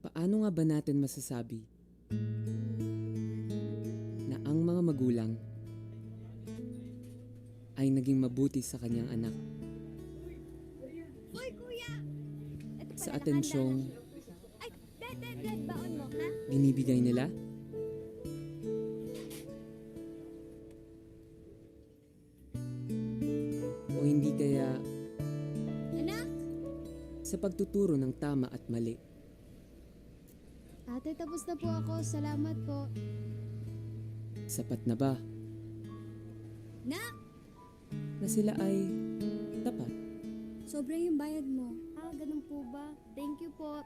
Paano nga ba natin masasabi na ang mga magulang ay naging mabuti sa kanyang anak? Hoy, kuya! Ito pala, Sa atensyong Ay, dad, baon mo, ha? binibigay nila? O hindi kaya Anak? sa pagtuturo ng tama at mali? Ate, tapos na po ako. Salamat po. Sapat na ba Nak, na sila ay tapat? sobra yung bayad mo. Ah, ganun po ba? Thank you po.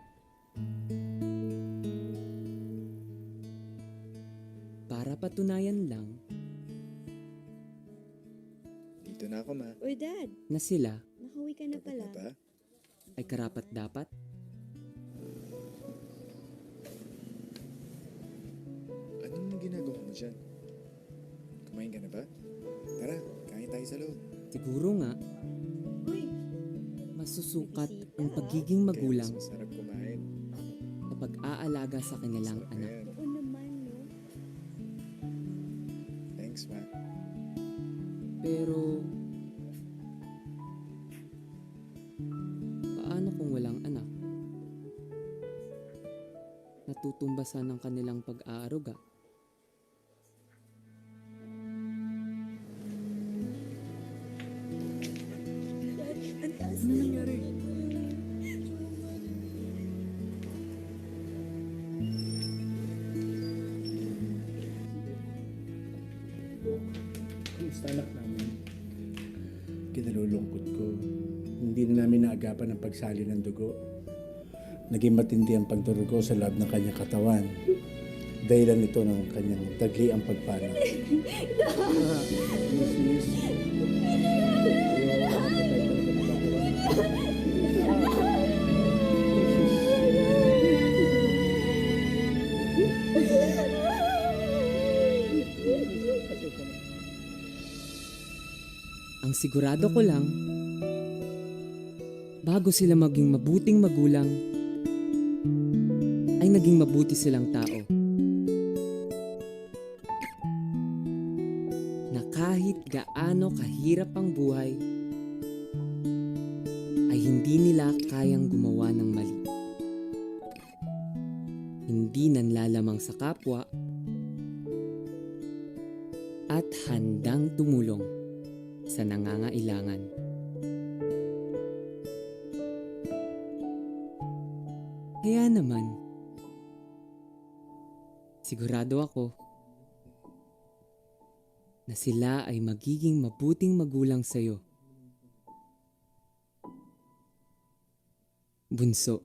Para patunayan lang Dito na ako, ma. Uy, Dad. na sila Nakauwi ka na Tapos pala. na ba? ay karapat-dapat? Anong ginagawa mo dyan? Kumain ka na ba? Tara, kain tayo sa loob. Siguro nga Uy, masusukat Bisita, ang ah. pagiging Kaya magulang mas masarap kumain. at pag-aalaga sa kanilang Sarap anak. yan. Oo naman, no? Thanks, ma. Pero, paano kung walang anak? Natutumbasan ng kanilang pag-aaruga. Ano nangyari? Kumusta anak namin? Kinalulungkot ko. Hindi na namin naagapan ang pagsali ng dugo. Naging matindi ang pagdurugo sa loob ng kanyang katawan. Dahilan ito ng kanyang tagli ang pagpanaw. Miss. Ang sigurado ko lang, bago sila maging mabuting magulang, ay naging mabuti silang tao. Na kahit gaano kahirap ang buhay, ay hindi nila kayang gumawa ng mali. Hindi nanlalamang sa kapwa at handang tumulong sa nangangailangan. Kaya naman, sigurado ako na sila ay magiging mabuting magulang sa'yo. Bunso.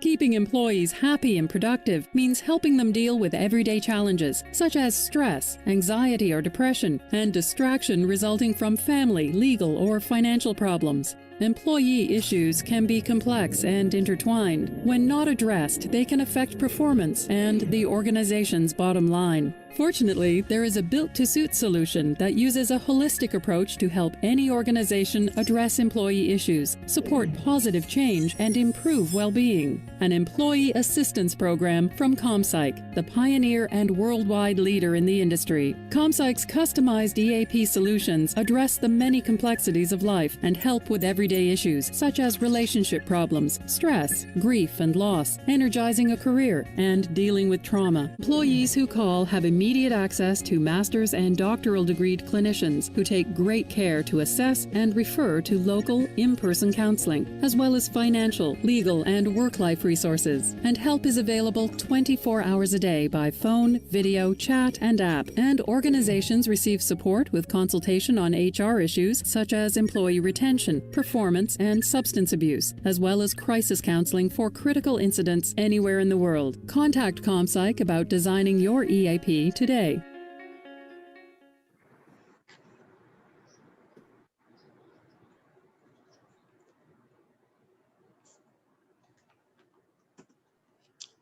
Keeping employees happy and productive means helping them deal with everyday challenges such as stress, anxiety or depression, and distraction resulting from family, legal, or financial problems. Employee issues can be complex and intertwined. When not addressed, they can affect performance and the organization's bottom line. Fortunately, there is a built-to-suit solution that uses a holistic approach to help any organization address employee issues, support positive change, and improve well-being. An employee assistance program from ComPsych, the pioneer and worldwide leader in the industry. ComPsych's customized EAP solutions address the many complexities of life and help with everyday issues such as relationship problems, stress, grief and loss, energizing a career, and dealing with trauma. Employees who call have immediate access to master's and doctoral degreed clinicians who take great care to assess and refer to local, in-person counseling, as well as financial, legal, and work-life resources. And help is available 24 hours a day by phone, video, chat, and app. And organizations receive support with consultation on HR issues such as employee retention, performance, and substance abuse, as well as crisis counseling for critical incidents anywhere in the world. Contact ComPsych about designing your EAP today.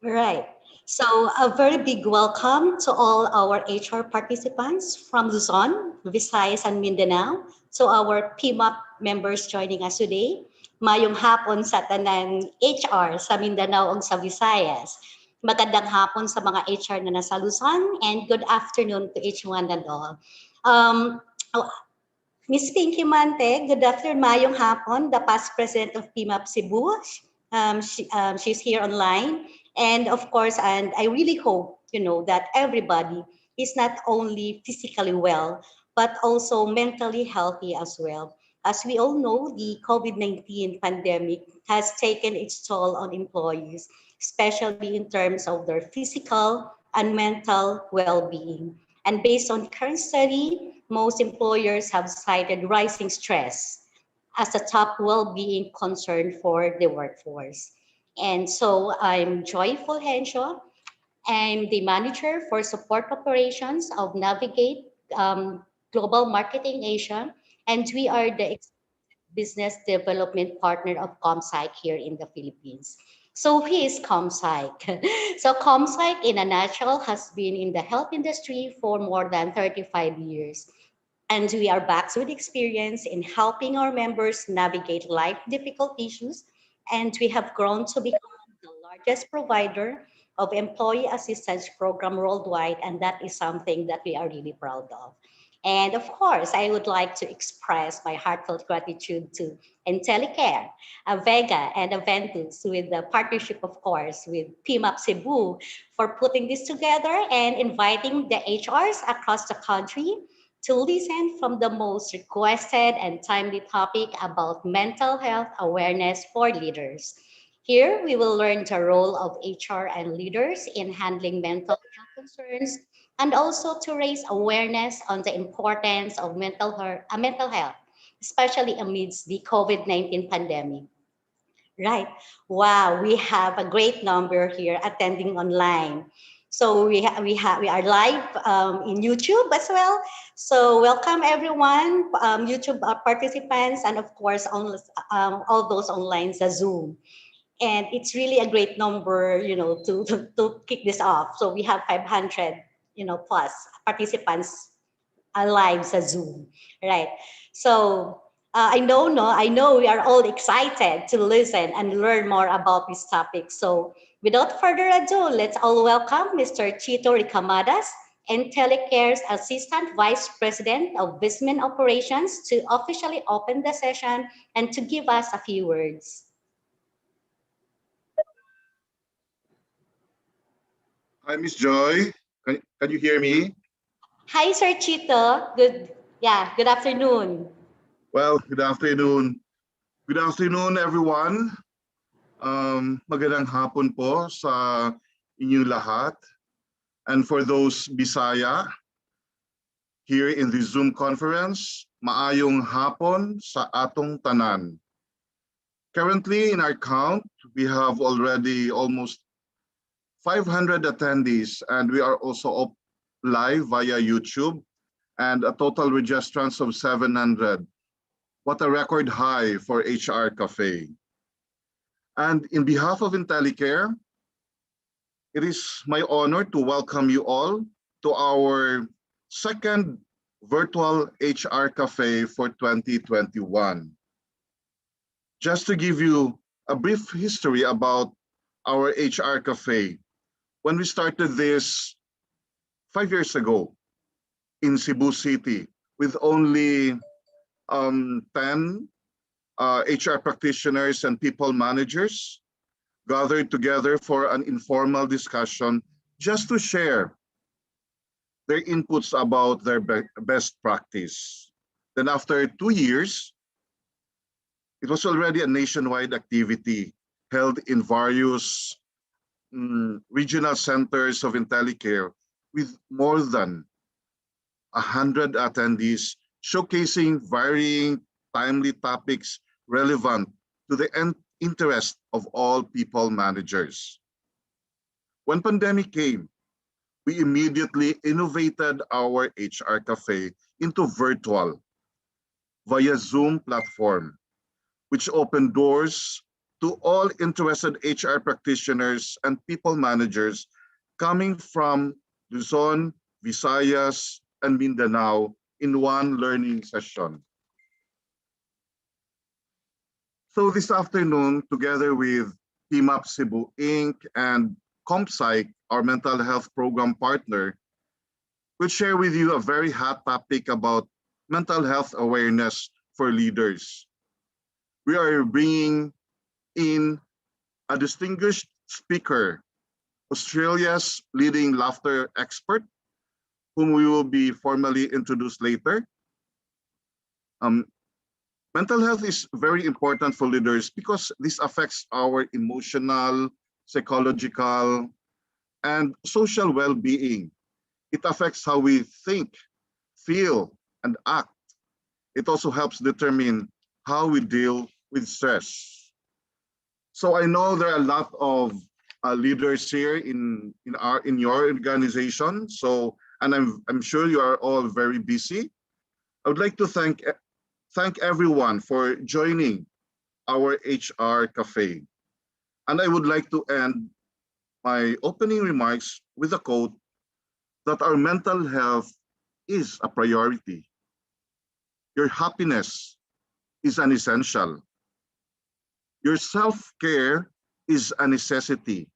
Right. So a very big welcome to all our HR participants from Luzon, Visayas, and Mindanao. So our PMAP members joining us today. Mayong hapon sa tanan HR sa Mindanao ug sa Visayas. Magandang hapon sa mga HR na nasa Luzon and good afternoon to each one and all. Oh, Miss Pinky Mante, good afternoon, mayong hapon, the past president of PMAP Cebu. She's here online. And of course, and I really hope, that everybody is not only physically well, but also mentally healthy as well. As we all know, the COVID-19 pandemic has taken its toll on employees, especially in terms of their physical and mental well-being. And based on current study, most employers have cited rising stress as a top well-being concern for the workforce. And so I'm Joy Fulgencio. I'm the manager for support operations of Navigate Global Marketing Asia, and we are the business development partner of ComPsych here in the Philippines. So who is ComPsych? So ComPsych in a nutshell has been in the health industry for more than 35 years. And we are back with experience in helping our members navigate life difficult issues. And we have grown to become the largest provider of employee assistance program worldwide. And that is something that we are really proud of. And of course, I would like to express my heartfelt gratitude to Intellicare, Vega, and Aventus with the partnership, of course, with PMAP Cebu for putting this together and inviting the HRs across the country to listen from the most requested and timely topic about mental health awareness for leaders. Here, we will learn the role of HR and leaders in handling mental health concerns and also to raise awareness on the importance of mental health, especially amidst the COVID-19 pandemic. Right. Wow, we have a great number here attending online. So we are live in YouTube as well. So welcome everyone, YouTube participants, and of course all those online sa Zoom. And it's really a great number, to kick this off. So we have 500, plus participants live sa Zoom, right? So I know we are all excited to listen and learn more about this topic. So without further ado, let's all welcome Mr. Chito Ricamadas, Intellicare's Assistant Vice President of Business Operations, to officially open the session and to give us a few words. Hi, Miss Joy. Can you hear me? Hi, Sir Chito. Good afternoon. Well, good afternoon. Good afternoon, everyone. Magandang hapon po sa inyong lahat. And for those Bisaya here in the Zoom conference, maayong hapon sa atong tanan. Currently, in our count, we have already almost 500 attendees, and we are also live via YouTube, and a total registrants of 700. What a record high for HR Cafe. And in behalf of Intellicare, it is my honor to welcome you all to our second virtual HR Cafe for 2021. Just to give you a brief history about our HR Cafe, when we started this 5 years ago in Cebu City with only 10 HR practitioners and people managers gathered together for an informal discussion just to share their inputs about their best practice. Then after 2 years, it was already a nationwide activity held in various regional centers of Intellicare with more than 100 attendees showcasing varying timely topics relevant to the interest of all people managers. When pandemic came, we immediately innovated our HR Cafe into virtual via Zoom platform, which opened doors to all interested HR practitioners and people managers coming from Luzon, Visayas, and Mindanao in one learning session. So this afternoon, together with PMAP Cebu Inc. and ComPsych, our mental health program partner, we'll share with you a very hot topic about mental health awareness for leaders. We are bringing in a distinguished speaker, Australia's leading laughter expert, whom we will be formally introduced later. Mental health is very important for leaders because this affects our emotional, psychological, and social well-being. It affects how we think, feel, and act. It also helps determine how we deal with stress. So I know there are a lot of leaders here in your organization. So, and I'm sure you are all very busy. I would like to thank thank everyone for joining our HR Cafe. And I would like to end my opening remarks with a quote that our mental health is a priority. Your happiness is an essential. Your self-care is a necessity.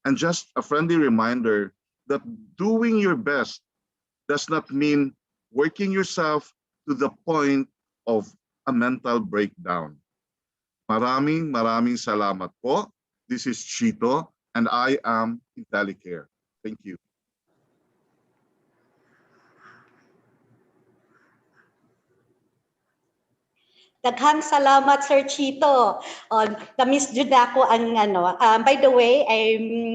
And just a friendly reminder that doing your best does not mean working yourself to the point of a mental breakdown. Maraming salamat po. This is Chito and I am Intellicare. Thank you. Daghang salamat, Sir Chito. Na-miss jud ako ang ano. By the way,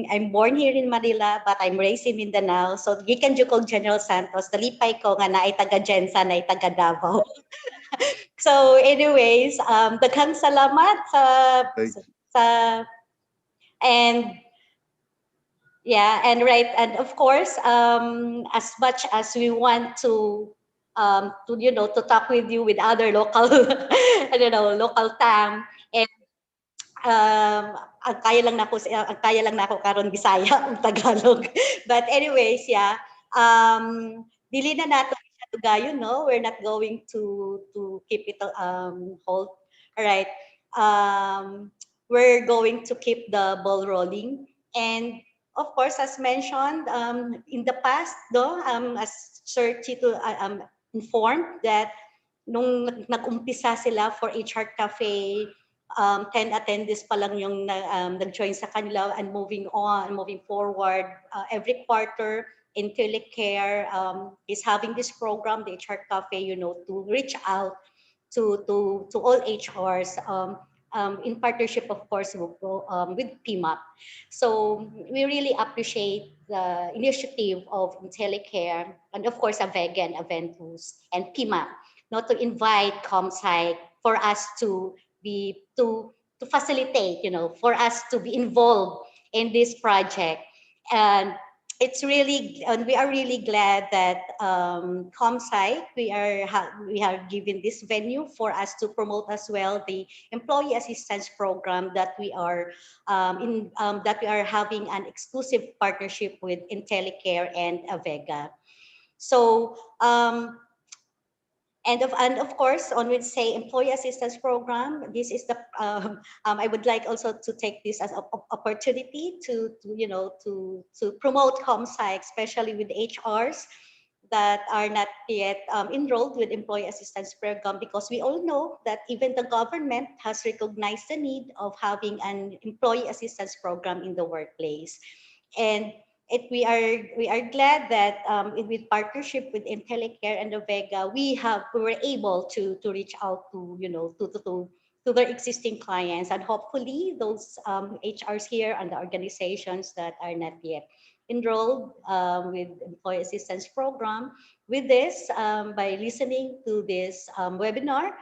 I'm born here in Manila but I'm raised in Mindanao. So gikan jud kog General Santos, dalipay ko nga naay taga Jensa, naay taga Davao. So anyways, daghang salamat sa Thank you. sa and yeah, and right, and of course, as much as we want to to talk with you with other local, I don't know, local tang, and ang kaya lang nako karon Bisaya ug Tagalog. But anyways, yeah, dili na nato siya tugayon, no? We're not going to keep it hold. All right. We're going to keep the ball rolling. And of course, as mentioned, in the past, no, as Sir Chito informed that nung nag-umpisa sila for HR Cafe, 10 attendees pa lang yung nag-join sa kanila, and moving forward, every quarter, Intellicare is having this program, the HR Cafe, to reach out to all HRs, in partnership, of course, with PMAP. So we really appreciate the initiative of Intellicare and, of course, Avega and Aventus and PMAP, not to invite ComSci for us to facilitate, for us to be involved in this project. And we are really glad that ComSci, we are given this venue for us to promote as well the employee assistance program that we are that we are having an exclusive partnership with Intellicare and Avega. So and of course, on would say employee assistance program. This is the I would like also to take this as an opportunity to promote ComSci, especially with HRs that are not yet enrolled with employee assistance program, because we all know that even the government has recognized the need of having an employee assistance program in the workplace. And we are glad that with partnership with Intellicare and Avega, we were able to reach out to their existing clients, and hopefully those HRs here and the organizations that are not yet enrolled with employee assistance program, with this by listening to this webinar,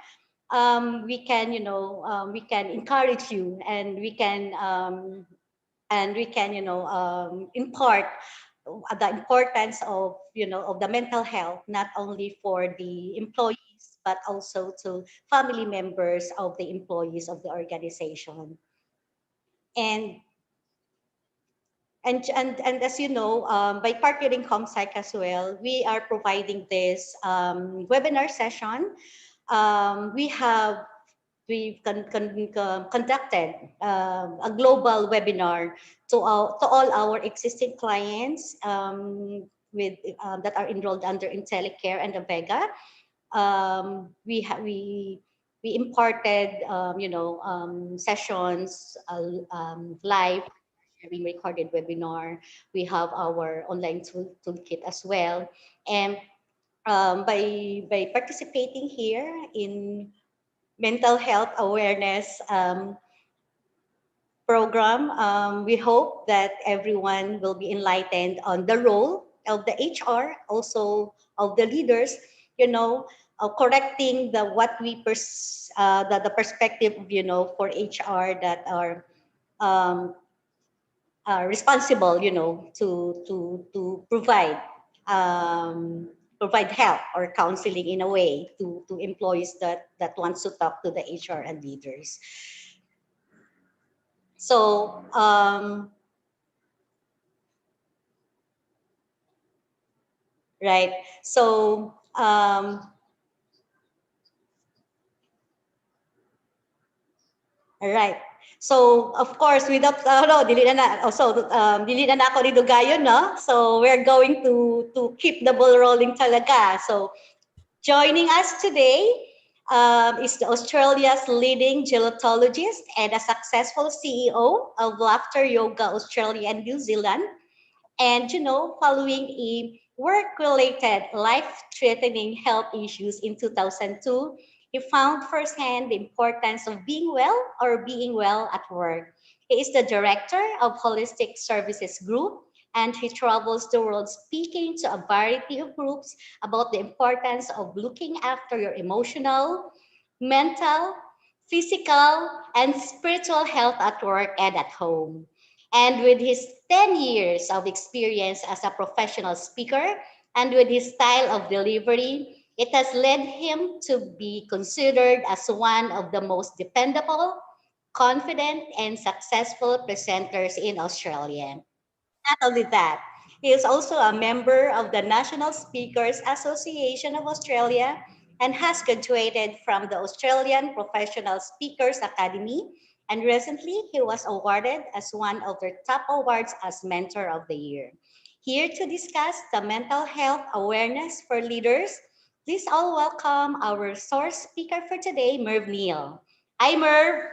we can encourage you, and we can impart the importance of of the mental health, not only for the employees but also to family members of the employees of the organization. And and as you know, by partnering ComSci as well, we are providing this webinar session. We have conducted a global webinar to all our existing clients that are enrolled under Intellicare and Avega. We imparted sessions live, sharing recorded webinar. We have our online toolkit as well, and by participating here in mental health awareness program, we hope that everyone will be enlightened on the role of the HR, also of the leaders, correcting the perspective, for HR that are responsible, to provide provide help or counseling in a way to employees that wants to talk to the HR and leaders. So right. So all right. So, of course, without, no, dili na na, also, dili na na ako nidugayon, no? So, we're going to keep the ball rolling talaga. So, joining us today is the Australia's leading gelotologist and a successful CEO of Laughter Yoga Australia and New Zealand. And, following a work-related life-threatening health issues in 2002, he found firsthand the importance of being well or being well at work. He is the director of Holistic Services Group, and he travels the world speaking to a variety of groups about the importance of looking after your emotional, mental, physical, and spiritual health at work and at home. And with his 10 years of experience as a professional speaker and with his style of delivery, it has led him to be considered as one of the most dependable, confident, and successful presenters in Australia. Not only that, he is also a member of the National Speakers Association of Australia and has graduated from the Australian Professional Speakers Academy. And recently, he was awarded as one of their top awards as Mentor of the Year. Here to discuss the mental health awareness for leaders, please all welcome our source speaker for today, Merv Neal. Hi, Merv.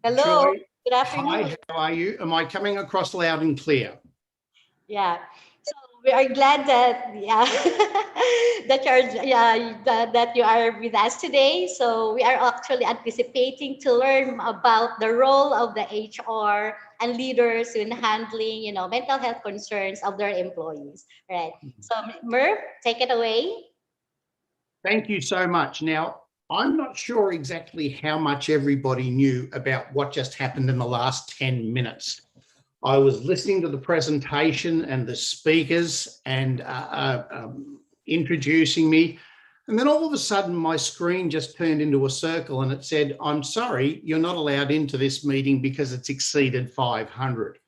Hello. Joy, Good afternoon. hi, how are you? Am I coming across loud and clear? Yeah. So we are glad that that you are with us today. So we are actually anticipating to learn about the role of the HR and leaders in handling, mental health concerns of their employees. Right. So Merv, take it away. Thank you so much. Now, I'm not sure exactly how much everybody knew about what just happened in the last 10 minutes. I was listening to the presentation and the speakers and introducing me. And then all of a sudden, my screen just turned into a circle and it said, I'm sorry, you're not allowed into this meeting because it's exceeded 500.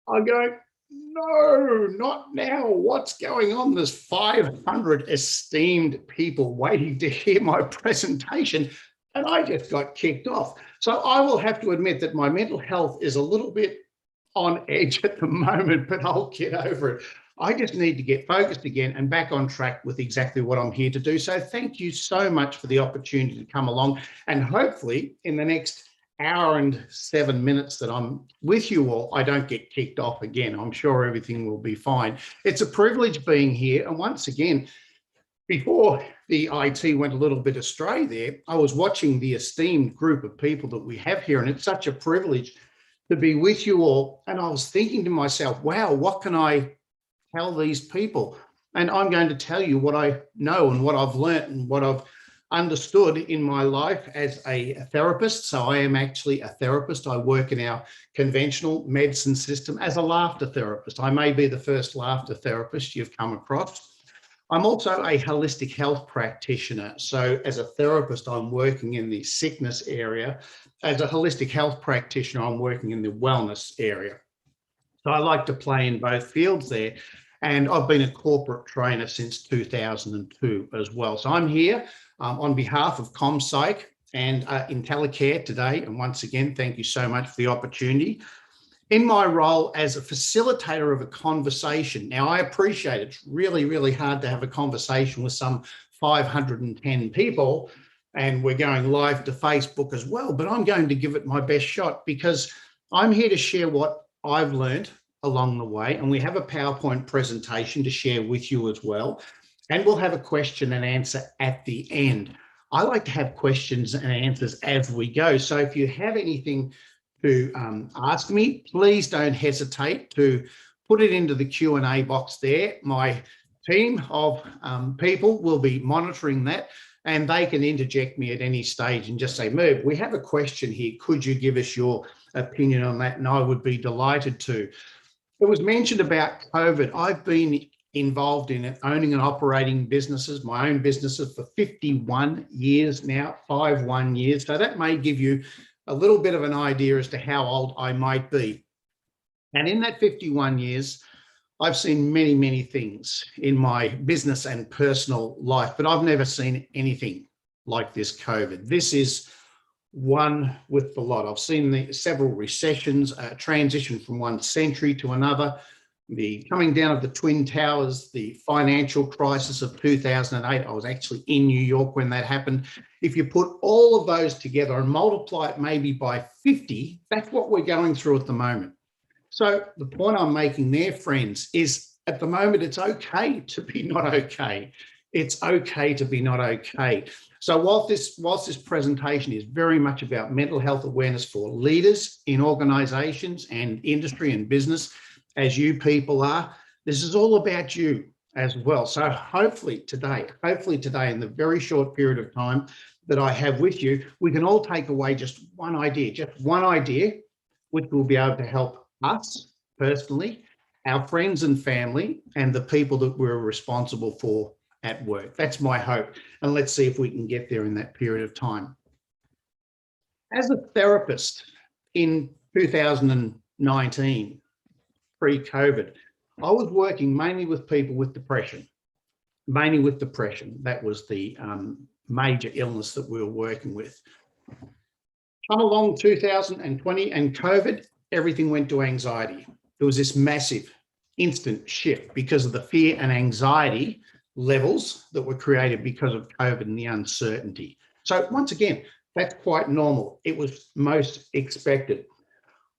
I go, no, not now. What's going on? There's 500 esteemed people waiting to hear my presentation. And I just got kicked off. So I will have to admit that my mental health is a little bit on edge at the moment, but I'll get over it. I just need to get focused again and back on track with exactly what I'm here to do. So thank you so much for the opportunity to come along. And hopefully in the next hour and 7 minutes that I'm with you all, I don't get kicked off again. I'm sure everything will be fine. It's a privilege being here. And once again, before the IT went a little bit astray there, I was watching the esteemed group of people that we have here, and it's such a privilege to be with you all. And I was thinking to myself, wow, what can I tell these people? And I'm going to tell you what I know and what I've learned and what I've understood in my life as a therapist. So I am actually a therapist. I work in our conventional medicine system as a laughter therapist. I may be the first laughter therapist you've come across. I'm also a holistic health practitioner. So as a therapist, I'm working in the sickness area. As a holistic health practitioner, I'm working in the wellness area. So I like to play in both fields there. And I've been a corporate trainer since 2002 as well. So I'm here on behalf of ComPsych and Intellicare today. And once again, thank you so much for the opportunity. In my role as a facilitator of a conversation. Now, I appreciate it's really, really hard to have a conversation with some 510 people, and we're going live to Facebook as well, but I'm going to give it my best shot because I'm here to share what I've learned along the way, and we have a PowerPoint presentation to share with you as well, and we'll have a question and answer at the end. I like to have questions and answers as we go, so if you have anything to ask me, please don't hesitate to put it into the Q&A box there. My team of people will be monitoring that, and they can interject me at any stage and just say, Merv, we have a question here. Could you give us your opinion on that? And I would be delighted to. It was mentioned about COVID. I've been involved in owning and operating businesses, my own businesses for 51 years now, 51 years. So that may give you a little bit of an idea as to how old I might be. And in that 51 years, I've seen many, many things in my business and personal life, but I've never seen anything like this COVID. This is one with the lot. I've seen the several recessions, transition from one century to another, the coming down of the Twin Towers, the financial crisis of 2008. I was actually in New York when that happened. If you put all of those together and multiply it maybe by 50, that's what we're going through at the moment. So the point I'm making there, friends, is at the moment, it's okay to be not okay. It's okay to be not okay. So whilst this presentation is very much about mental health awareness for leaders in organisations and industry and business, as you people are, this is all about you as well. So hopefully today, in the very short period of time that I have with you, we can all take away just one idea, which will be able to help us personally, our friends and family, and the people that we're responsible for at work. That's my hope. And let's see if we can get there in that period of time. As a therapist in 2019, pre-COVID, I was working mainly with people with depression, That was the major illness that we were working with. Come along 2020 and COVID, everything went to anxiety. There was this massive instant shift because of the fear and anxiety levels that were created because of COVID and the uncertainty. So once again, that's quite normal. It was most expected.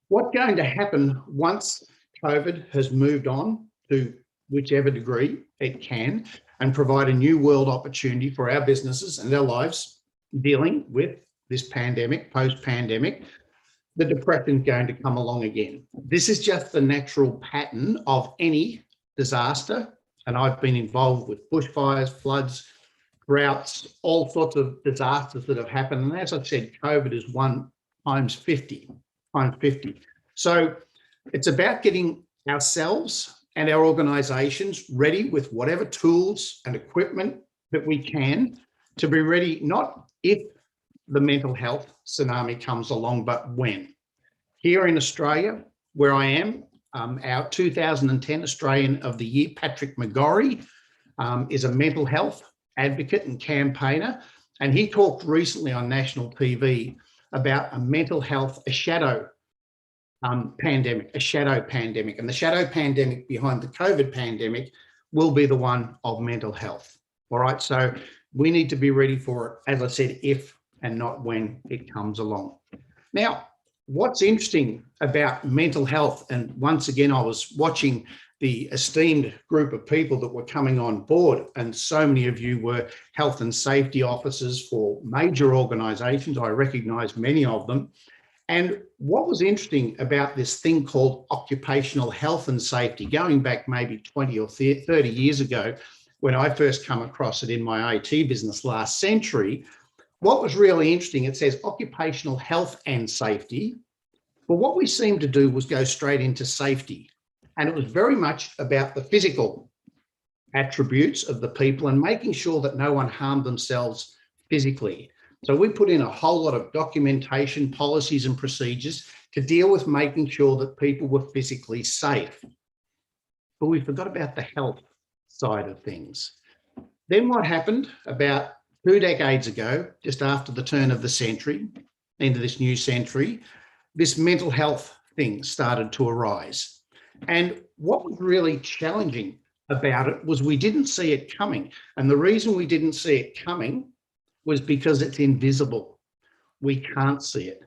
What's going to happen once COVID has moved on to whichever degree it can and provide a new world opportunity for our businesses and our lives dealing with this pandemic, post-pandemic, the depression is going to come along again. This is just the natural pattern of any disaster. And I've been involved with bushfires, floods, droughts, all sorts of disasters that have happened. And as I said, COVID is 1 times 50. So it's about getting ourselves and our organisations ready with whatever tools and equipment that we can to be ready, not if the mental health tsunami comes along, but when. Here in Australia, where I am, our 2010 Australian of the Year, Patrick McGorry, is a mental health advocate and campaigner. And he talked recently on national TV about a mental health, a shadow pandemic. And the shadow pandemic behind the COVID pandemic will be the one of mental health. All right, so we need to be ready for it, as I said, if and not when it comes along. Now, what's interesting about mental health, and once again, I was watching the esteemed group of people that were coming on board, and so many of you were health and safety officers for major organisations. I recognise many of them. And what was interesting about this thing called occupational health and safety, going back maybe 20 or 30 years ago, when I first come across it in my IT business last century, what was really interesting, it says occupational health and safety. But what we seemed to do was go straight into safety. And it was very much about the physical attributes of the people and making sure that no one harmed themselves physically. So we put in a whole lot of documentation, policies and procedures to deal with making sure that people were physically safe. But we forgot about the health side of things. Then what happened about 2 decades ago, just after the turn of the century, into this new century, this mental health thing started to arise. And what was really challenging about it was we didn't see it coming. And the reason we didn't see it coming was because it's invisible. We can't see it.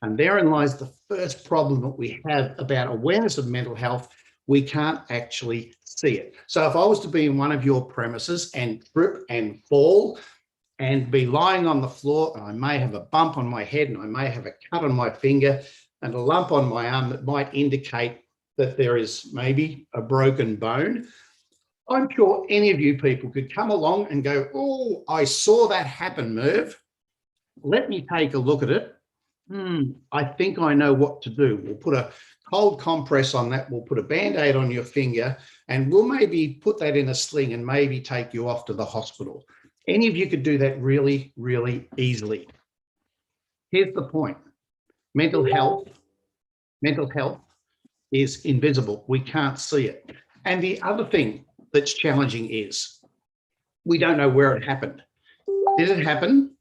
And therein lies the first problem that we have about awareness of mental health. We can't actually see it. So if I was to be in one of your premises and trip and fall and be lying on the floor, and I may have a bump on my head and I may have a cut on my finger and a lump on my arm that might indicate that there is maybe a broken bone, I'm sure any of you people could come along and go, oh, I saw that happen, Merv. Let me take a look at it. I think I know what to do. We'll put a cold compress on that. We'll put a Band-Aid on your finger and we'll maybe put that in a sling and maybe take you off to the hospital. Any of you could do that really, really easily. Here's the point. Mental health is invisible. We can't see it. And the other thing that's challenging is we don't know where it happened. Did it happen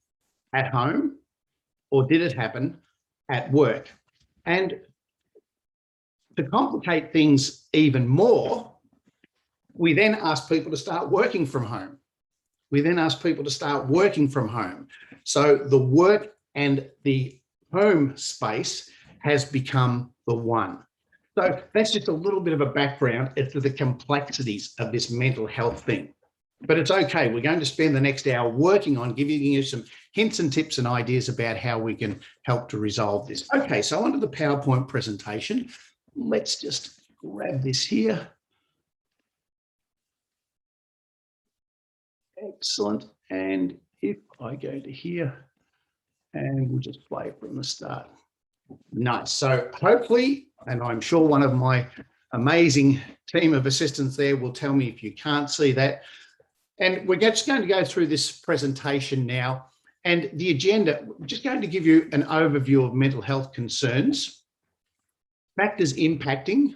at home or did it happen at work? And to complicate things even more, we then ask people to start working from home. So the work and the home space has become the one. So that's just a little bit of a background as to the complexities of this mental health thing. But it's okay. We're going to spend the next hour working on giving you some hints and tips and ideas about how we can help to resolve this. Okay, so onto the PowerPoint presentation. Let's just grab this here. Excellent. And if I go to here and we'll just play from the start. Nice. So hopefully, and I'm sure one of my amazing team of assistants there will tell me if you can't see that. And we're just going to go through this presentation now. And the agenda, we're just going to give you an overview of mental health concerns, factors impacting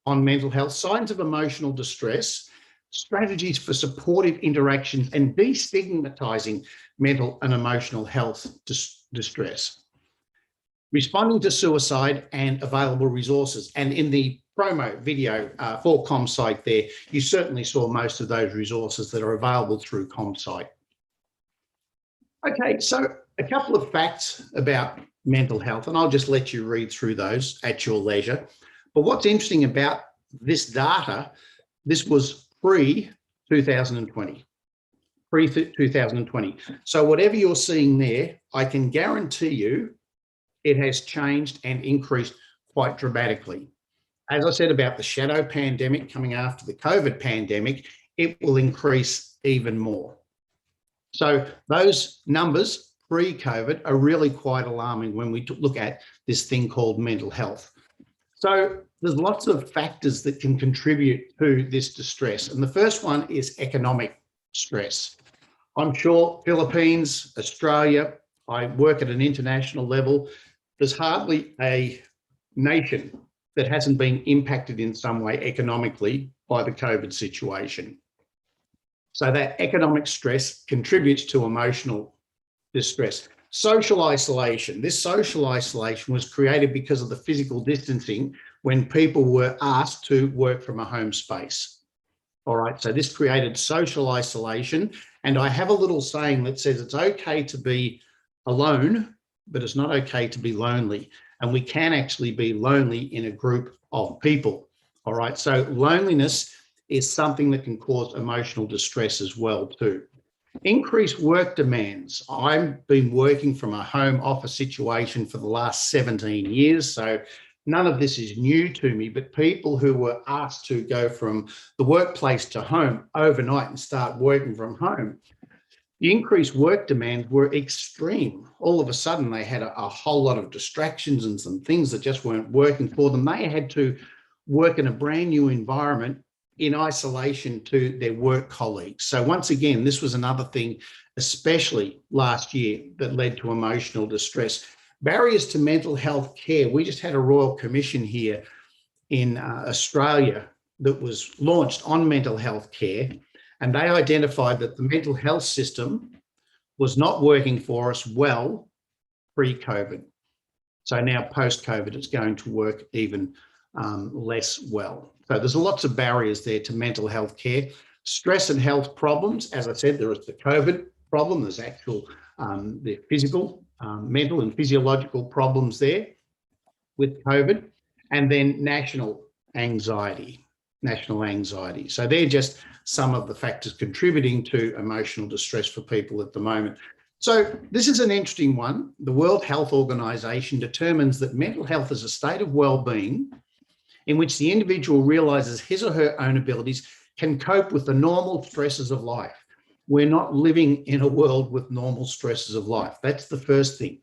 on mental health, signs of emotional distress, strategies for supportive interactions, and destigmatizing mental and emotional health distress, responding to suicide and available resources. And in the promo video for ComSite there, you certainly saw most of those resources that are available through ComSite. Okay, so a couple of facts about mental health, and I'll just let you read through those at your leisure. But what's interesting about this data, this was pre-2020. Pre-2020. So whatever you're seeing there, I can guarantee you it has changed and increased quite dramatically. As I said about the shadow pandemic coming after the COVID pandemic, it will increase even more. So those numbers pre-COVID are really quite alarming when we look at this thing called mental health. So there's lots of factors that can contribute to this distress. And the first one is economic stress. I'm sure Philippines, Australia, I work at an international level. There's hardly a nation that hasn't been impacted in some way economically by the COVID situation. So that economic stress contributes to emotional distress. Social isolation. This social isolation was created because of the physical distancing when people were asked to work from a home space. All right, so this created social isolation. And I have a little saying that says it's okay to be alone, but it's not okay to be lonely. And we can actually be lonely in a group of people. All right, so loneliness is something that can cause emotional distress as well too. Increased work demands. I've been working from a home office situation for the last 17 years, so none of this is new to me, but people who were asked to go from the workplace to home overnight and start working from home, the increased work demands were extreme. All of a sudden, they had a whole lot of distractions and some things that just weren't working for them. They had to work in a brand new environment in isolation to their work colleagues. So once again, this was another thing, especially last year, that led to emotional distress. Barriers to mental health care. We just had a Royal Commission here in Australia that was launched on mental health care, and they identified that the mental health system was not working for us well pre-COVID. So now post-COVID, it's going to work even less well. So there's lots of barriers there to mental health care. Stress and health problems, as I said, there is the COVID problem, there's actual, the physical, mental and physiological problems there with COVID, and then national anxiety. So they're just some of the factors contributing to emotional distress for people at the moment. So this is an interesting one. The World Health Organization determines that mental health is a state of well-being in which the individual realizes his or her own abilities can cope with the normal stresses of life. We're not living in a world with normal stresses of life. That's the first thing.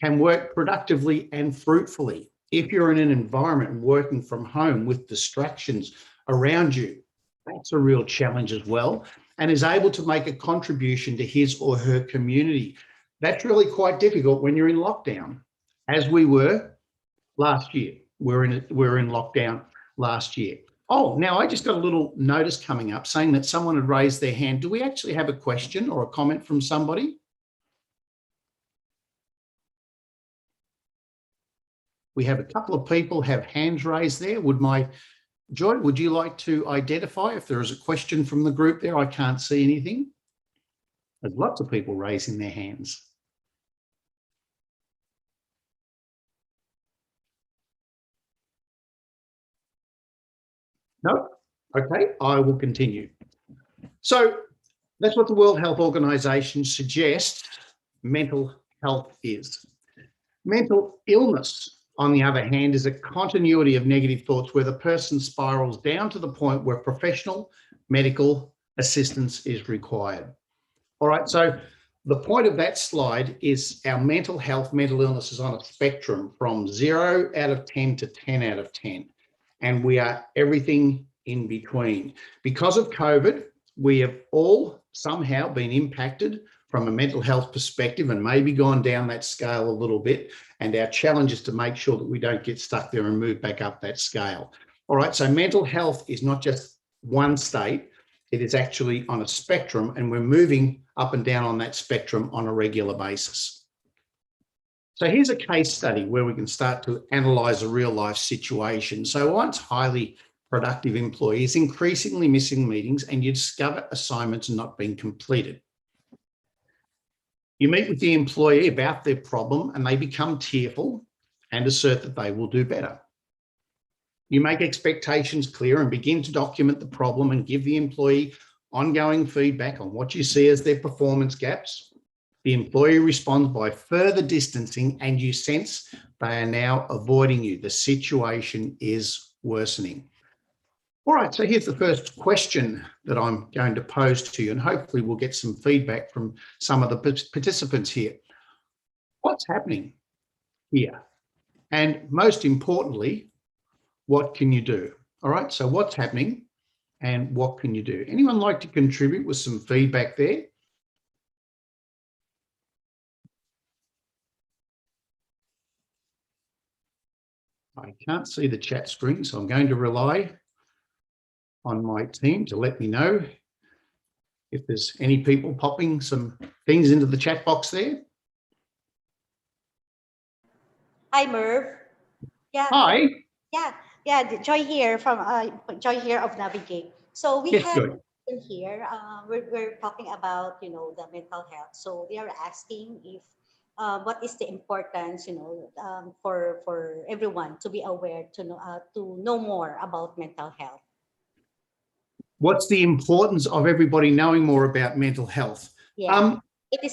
Can work productively and fruitfully If you're in an environment working from home with distractions around you, that's a real challenge as well, and is able to make a contribution to his or her community. That's really quite difficult when you're in lockdown, as we were last year. We're in lockdown last year. Oh, now I just got a little notice coming up saying that someone had raised their hand. Do we actually have a question or a comment from somebody? We have a couple of people have hands raised there. Joy, would you like to identify if there is a question from the group there? I can't see anything. There's lots of people raising their hands. No? Okay, I will continue. So that's what the World Health Organization suggests mental health is. Mental illness, on the other hand, is a continuity of negative thoughts where the person spirals down to the point where professional medical assistance is required. All right, so the point of that slide is our mental illness is on a spectrum from 0 out of 10 to 10 out of 10. And we are everything in between. Because of COVID, we have all somehow been impacted from a mental health perspective and maybe gone down that scale a little bit. And our challenge is to make sure that we don't get stuck there and move back up that scale. All right, so mental health is not just one state, it is actually on a spectrum, and we're moving up and down on that spectrum on a regular basis. So here's a case study where we can start to analyse a real life situation. So once highly productive employees increasingly missing meetings, and you discover assignments not being completed. You meet with the employee about their problem and they become tearful and assert that they will do better. You make expectations clear and begin to document the problem and give the employee ongoing feedback on what you see as their performance gaps. The employee responds by further distancing and you sense they are now avoiding you. The situation is worsening. All right, so here's the first question that I'm going to pose to you, and hopefully we'll get some feedback from some of the participants here. What's happening here? And most importantly, what can you do? All right, so what's happening and what can you do? Anyone like to contribute with some feedback there? I can't see the chat screen, so I'm going to rely on my team to let me know if there's any people popping some things into the chat box there. Hi, Merv. Yeah. Hi. Yeah. Joy here Joy here of Navigate. So we Yes, have Joy. in here. We're talking about the mental health. So they are asking if what is the importance for everyone to be aware to know more about mental health. What's the importance of everybody knowing more about mental health? Yeah.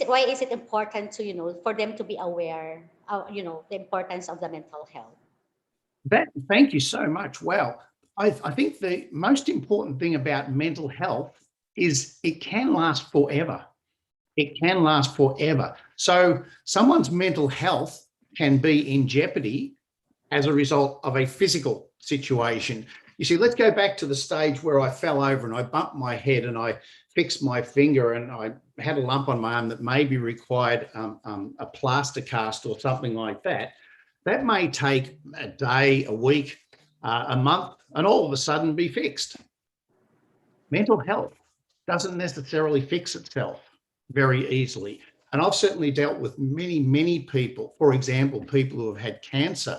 Why is it important to for them to be aware the importance of the mental health? Thank you so much. Well, I think the most important thing about mental health is it can last forever. It can last forever. So someone's mental health can be in jeopardy as a result of a physical situation. You see, let's go back to the stage where I fell over and I bumped my head and I fixed my finger and I had a lump on my arm that maybe required a plaster cast or something like that. That may take a day, a week, a month, and all of a sudden be fixed. Mental health doesn't necessarily fix itself very easily. And I've certainly dealt with many, many people, for example, people who have had cancer,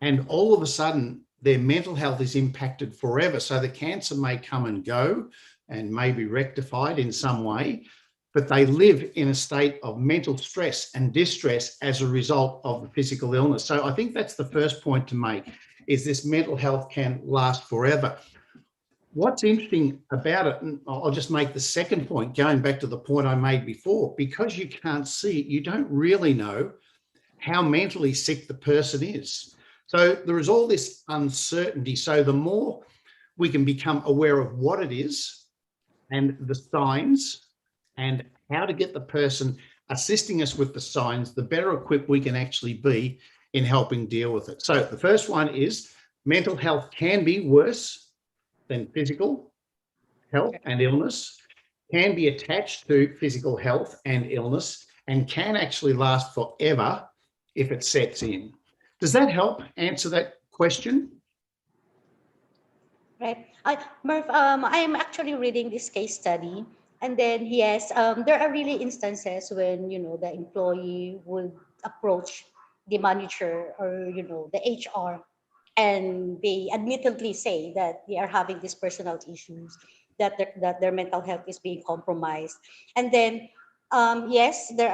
and all of a sudden their mental health is impacted forever. So the cancer may come and go and may be rectified in some way, but they live in a state of mental stress and distress as a result of the physical illness. So I think that's the first point to make, is this mental health can last forever. What's interesting about it, and I'll just make the second point, going back to the point I made before, because you can't see it, you don't really know how mentally sick the person is. So there is all this uncertainty. So the more we can become aware of what it is and the signs and how to get the person assisting us with the signs, the better equipped we can actually be in helping deal with it. So the first one is mental health can be worse than physical health and illness, can be attached to physical health and illness, and can actually last forever if it sets in. Does that help answer that question? Right. Murph, I am actually reading this case study, and then yes, there are really instances when the employee would approach the manager or the HR, and they admittedly say that they are having these personal issues, that their mental health is being compromised, and then yes, there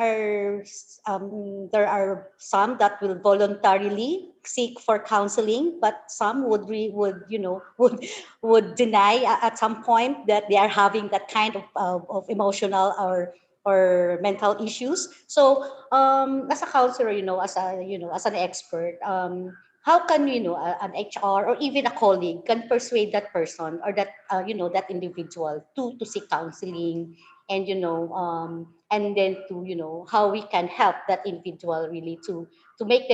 are some that will voluntarily seek for counseling, but some would would deny at some point that they are having that kind of emotional or mental issues. So as a counselor, as an expert, how can an HR or even a colleague can persuade that person or that that individual to seek counseling, and and then to how we can help that individual really to make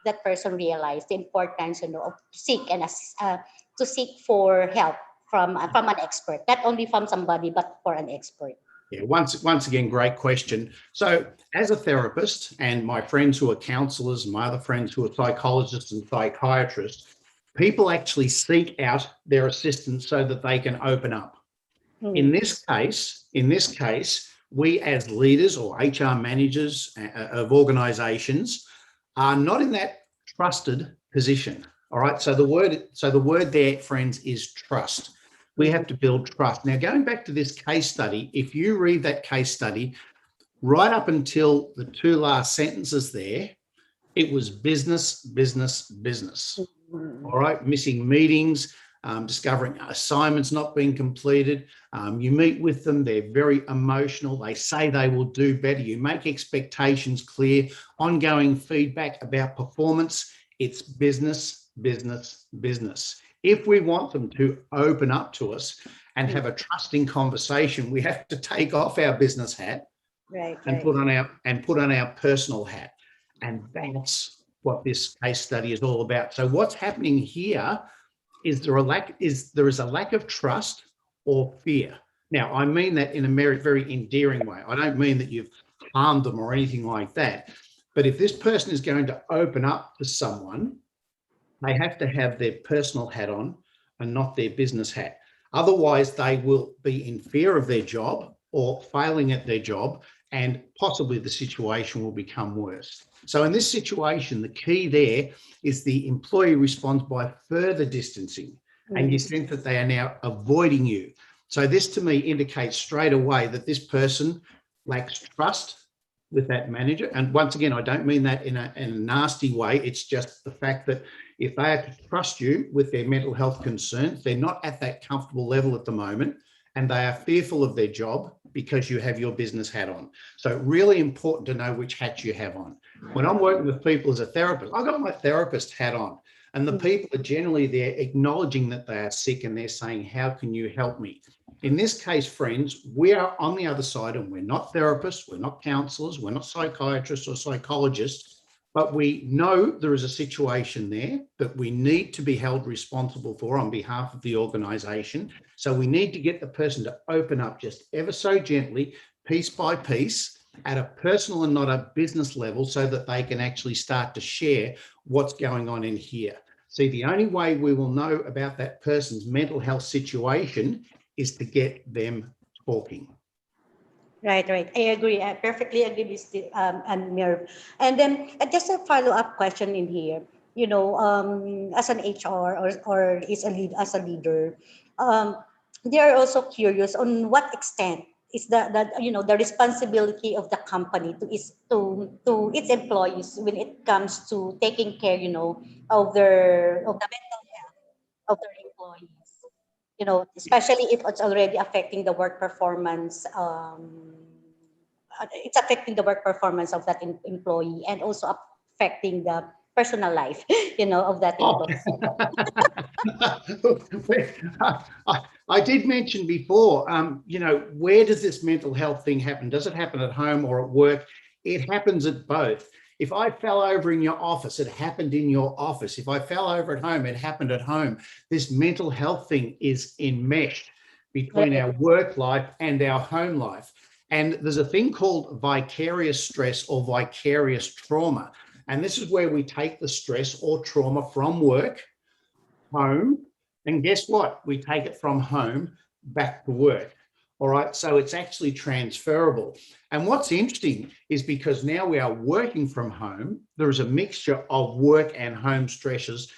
that person realize the importance of to seek for help from an expert, not only from somebody but for an expert. Yeah, once again, great question. So as a therapist, and my friends who are counselors, my other friends who are psychologists and psychiatrists, people actually seek out their assistance so that they can open up. In this case, we as leaders or HR managers of organizations are not in that trusted position. All right. So the word there, friends, is trust. We have to build trust. Now, going back to this case study, if you read that case study, right up until the two last sentences there, it was business, business, business. All right, missing meetings, discovering assignments not being completed. You meet with them, they're very emotional. They say they will do better. You make expectations clear, ongoing feedback about performance. It's business, business, business. If we want them to open up to us and have a trusting conversation, we have to take off our business hat and put on our personal hat. And that's what this case study is all about. So what's happening here is there is a lack of trust or fear. Now, I mean that in a very endearing way. I don't mean that you've harmed them or anything like that. But if this person is going to open up to someone, they have to have their personal hat on and not their business hat. Otherwise, they will be in fear of their job or failing at their job, and possibly the situation will become worse. So in this situation, the key there is the employee responds by further distancing, and you sense that they are now avoiding you. So this to me indicates straight away that this person lacks trust with that manager. And once again, I don't mean that in a nasty way. It's just the fact that if they have to trust you with their mental health concerns, they're not at that comfortable level at the moment, and they are fearful of their job because you have your business hat on. So really important to know which hat you have on. When I'm working with people as a therapist, I've got my therapist hat on, and the people are generally there acknowledging that they are sick, and they're saying, how can you help me? In this case, friends, we are on the other side, and we're not therapists, we're not counselors, we're not psychiatrists or psychologists, but we know there is a situation there that we need to be held responsible for on behalf of the organization. So we need to get the person to open up just ever so gently, piece by piece, at a personal and not a business level, so that they can actually start to share what's going on in here. See, the only way we will know about that person's mental health situation is to get them talking. Right. I agree. I perfectly agree with and Mir. And then just a follow-up question in here. As an HR or as a leader, they are also curious on what extent is the responsibility of the company to its employees when it comes to taking care of the mental health of their employees. Especially if it's already affecting the work performance. It's affecting the work performance of that employee, and also affecting the personal life, of that employee. I did mention before, where does this mental health thing happen? Does it happen at home or at work? It happens at both. If I fell over in your office, it happened in your office. If I fell over at home, it happened at home. This mental health thing is enmeshed between our work life and our home life. And there's a thing called vicarious stress or vicarious trauma. And this is where we take the stress or trauma from work, home, and guess what? We take it from home back to work. All right, so it's actually transferable. And what's interesting is because now we are working from home, there is a mixture of work and home stresses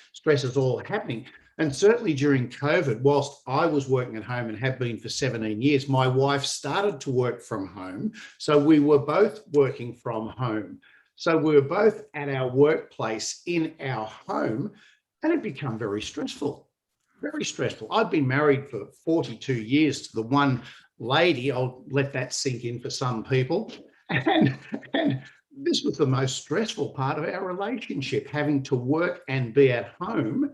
all happening. And certainly during COVID, whilst I was working at home and have been for 17 years, my wife started to work from home. So we were both working from home. So we were both at our workplace in our home, and it became very stressful. Very stressful. I've been married for 42 years to the one lady. I'll let that sink in for some people. And this was the most stressful part of our relationship, having to work and be at home,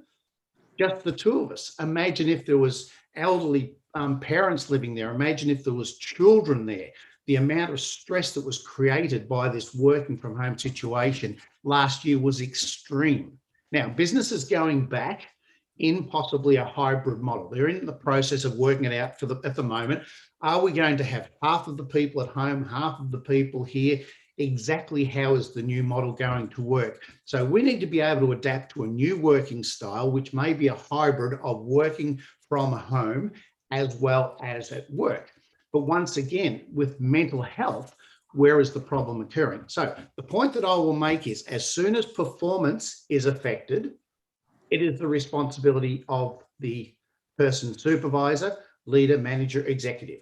just the two of us. Imagine if there was elderly parents living there. Imagine if there was children there. The amount of stress that was created by this working from home situation last year was extreme. Now, businesses going back in possibly a hybrid model. They're in the process of working it out at the moment. Are we going to have half of the people at home, half of the people here? Exactly how is the new model going to work? So we need to be able to adapt to a new working style, which may be a hybrid of working from home as well as at work. But once again, with mental health, where is the problem occurring? So the point that I will make is, as soon as performance is affected, it is the responsibility of the person supervisor, leader, manager, executive.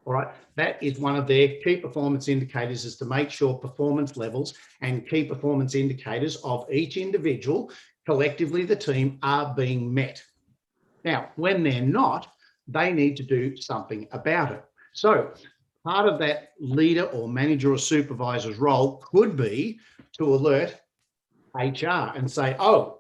All right, that is one of their key performance indicators, is to make sure performance levels and key performance indicators of each individual, collectively the team, are being met. Now, when they're not, they need to do something about it. So part of that leader or manager or supervisor's role could be to alert HR and say, oh,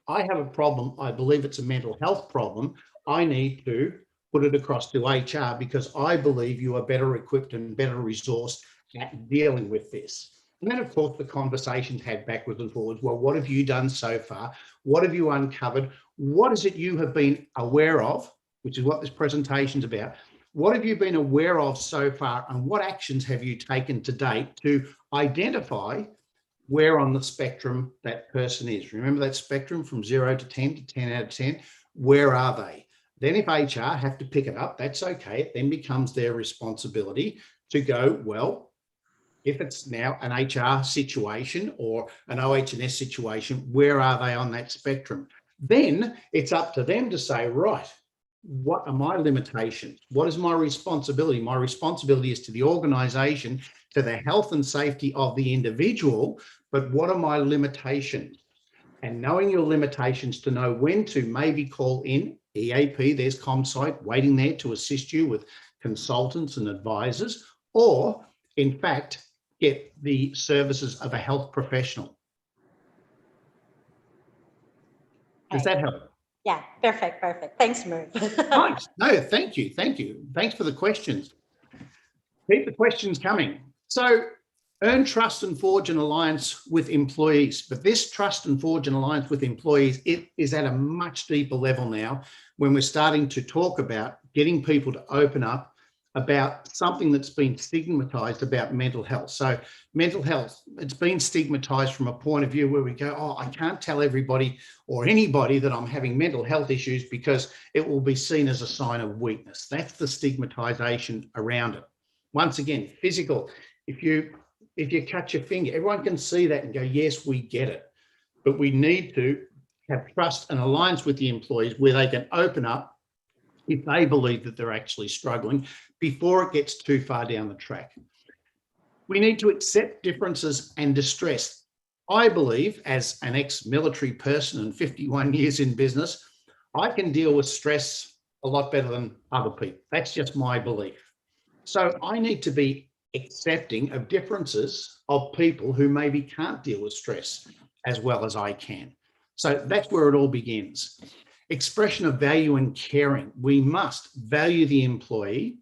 I have a problem. I believe it's a mental health problem. I need to put it across to HR because I believe you are better equipped and better resourced at dealing with this. And then, of course, the conversations had backwards and forwards. Well, what have you done so far? What have you uncovered? What is it you have been aware of, which is what this presentation is about? What have you been aware of so far, and what actions have you taken to date to identify where on the spectrum that person is? Remember that spectrum from 0 to 10 to 10 out of 10? Where are they? Then if HR have to pick it up, that's okay. It then becomes their responsibility to go, well, if it's now an HR situation or an OH&S situation, where are they on that spectrum? Then it's up to them to say, right, what are my limitations? What is my responsibility? My responsibility is to the organisation, to the health and safety of the individual, but what are my limitations? And knowing your limitations to know when to maybe call in EAP, there's ComSite waiting there to assist you with consultants and advisors, or in fact, get the services of a health professional. Does that help? Yeah, perfect. Thanks, Merv. Nice. No, thank you. Thanks for the questions. Keep the questions coming. So earn trust and forge an alliance with employees. But this trust and forge an alliance with employees, it is at a much deeper level now when we're starting to talk about getting people to open up about something that's been stigmatized about mental health. So mental health, it's been stigmatized from a point of view where we go, oh, I can't tell everybody or anybody that I'm having mental health issues because it will be seen as a sign of weakness. That's the stigmatization around it. Once again, physical, if you cut your finger, everyone can see that and go, yes, we get it. But we need to have trust and alliance with the employees where they can open up if they believe that they're actually struggling before it gets too far down the track. We need to accept differences and distress. I believe, as an ex-military person and 51 years in business, I can deal with stress a lot better than other people. That's just my belief. So I need to be accepting of differences of people who maybe can't deal with stress as well as I can. So that's where it all begins. Expression of value and caring. We must value the employee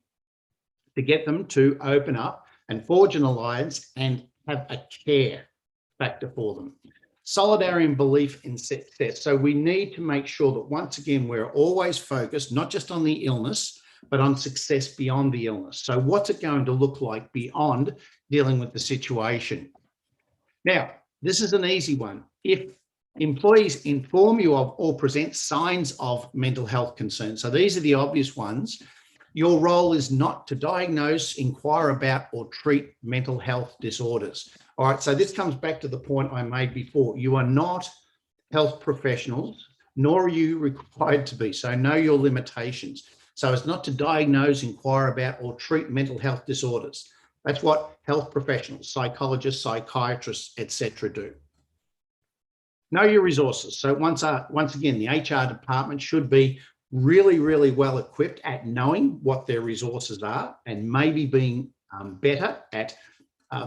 to get them to open up and forge an alliance and have a care. factor for them. Solidarity and belief in success. So we need to make sure that once again, we're always focused, not just on the illness, but on success beyond the illness. So what's it going to look like beyond dealing with the situation? Now, this is an easy one. If employees inform you of or present signs of mental health concerns, so these are the obvious ones, your role is not to diagnose, inquire about, or treat mental health disorders. All right, so this comes back to the point I made before. You are not health professionals, nor are you required to be. So know your limitations. So it's not to diagnose, inquire about, or treat mental health disorders. That's what health professionals, psychologists, psychiatrists, etc. do. Know your resources. So once again, the HR department should be really, really well equipped at knowing what their resources are and maybe being better at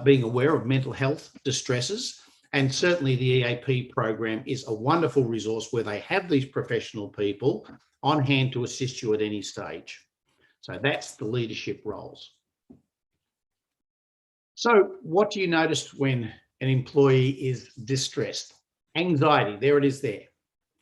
being aware of mental health distresses. And certainly the EAP program is a wonderful resource where they have these professional people on hand to assist you at any stage. So that's the leadership roles. So what do you notice when an employee is distressed? Anxiety, there it is there.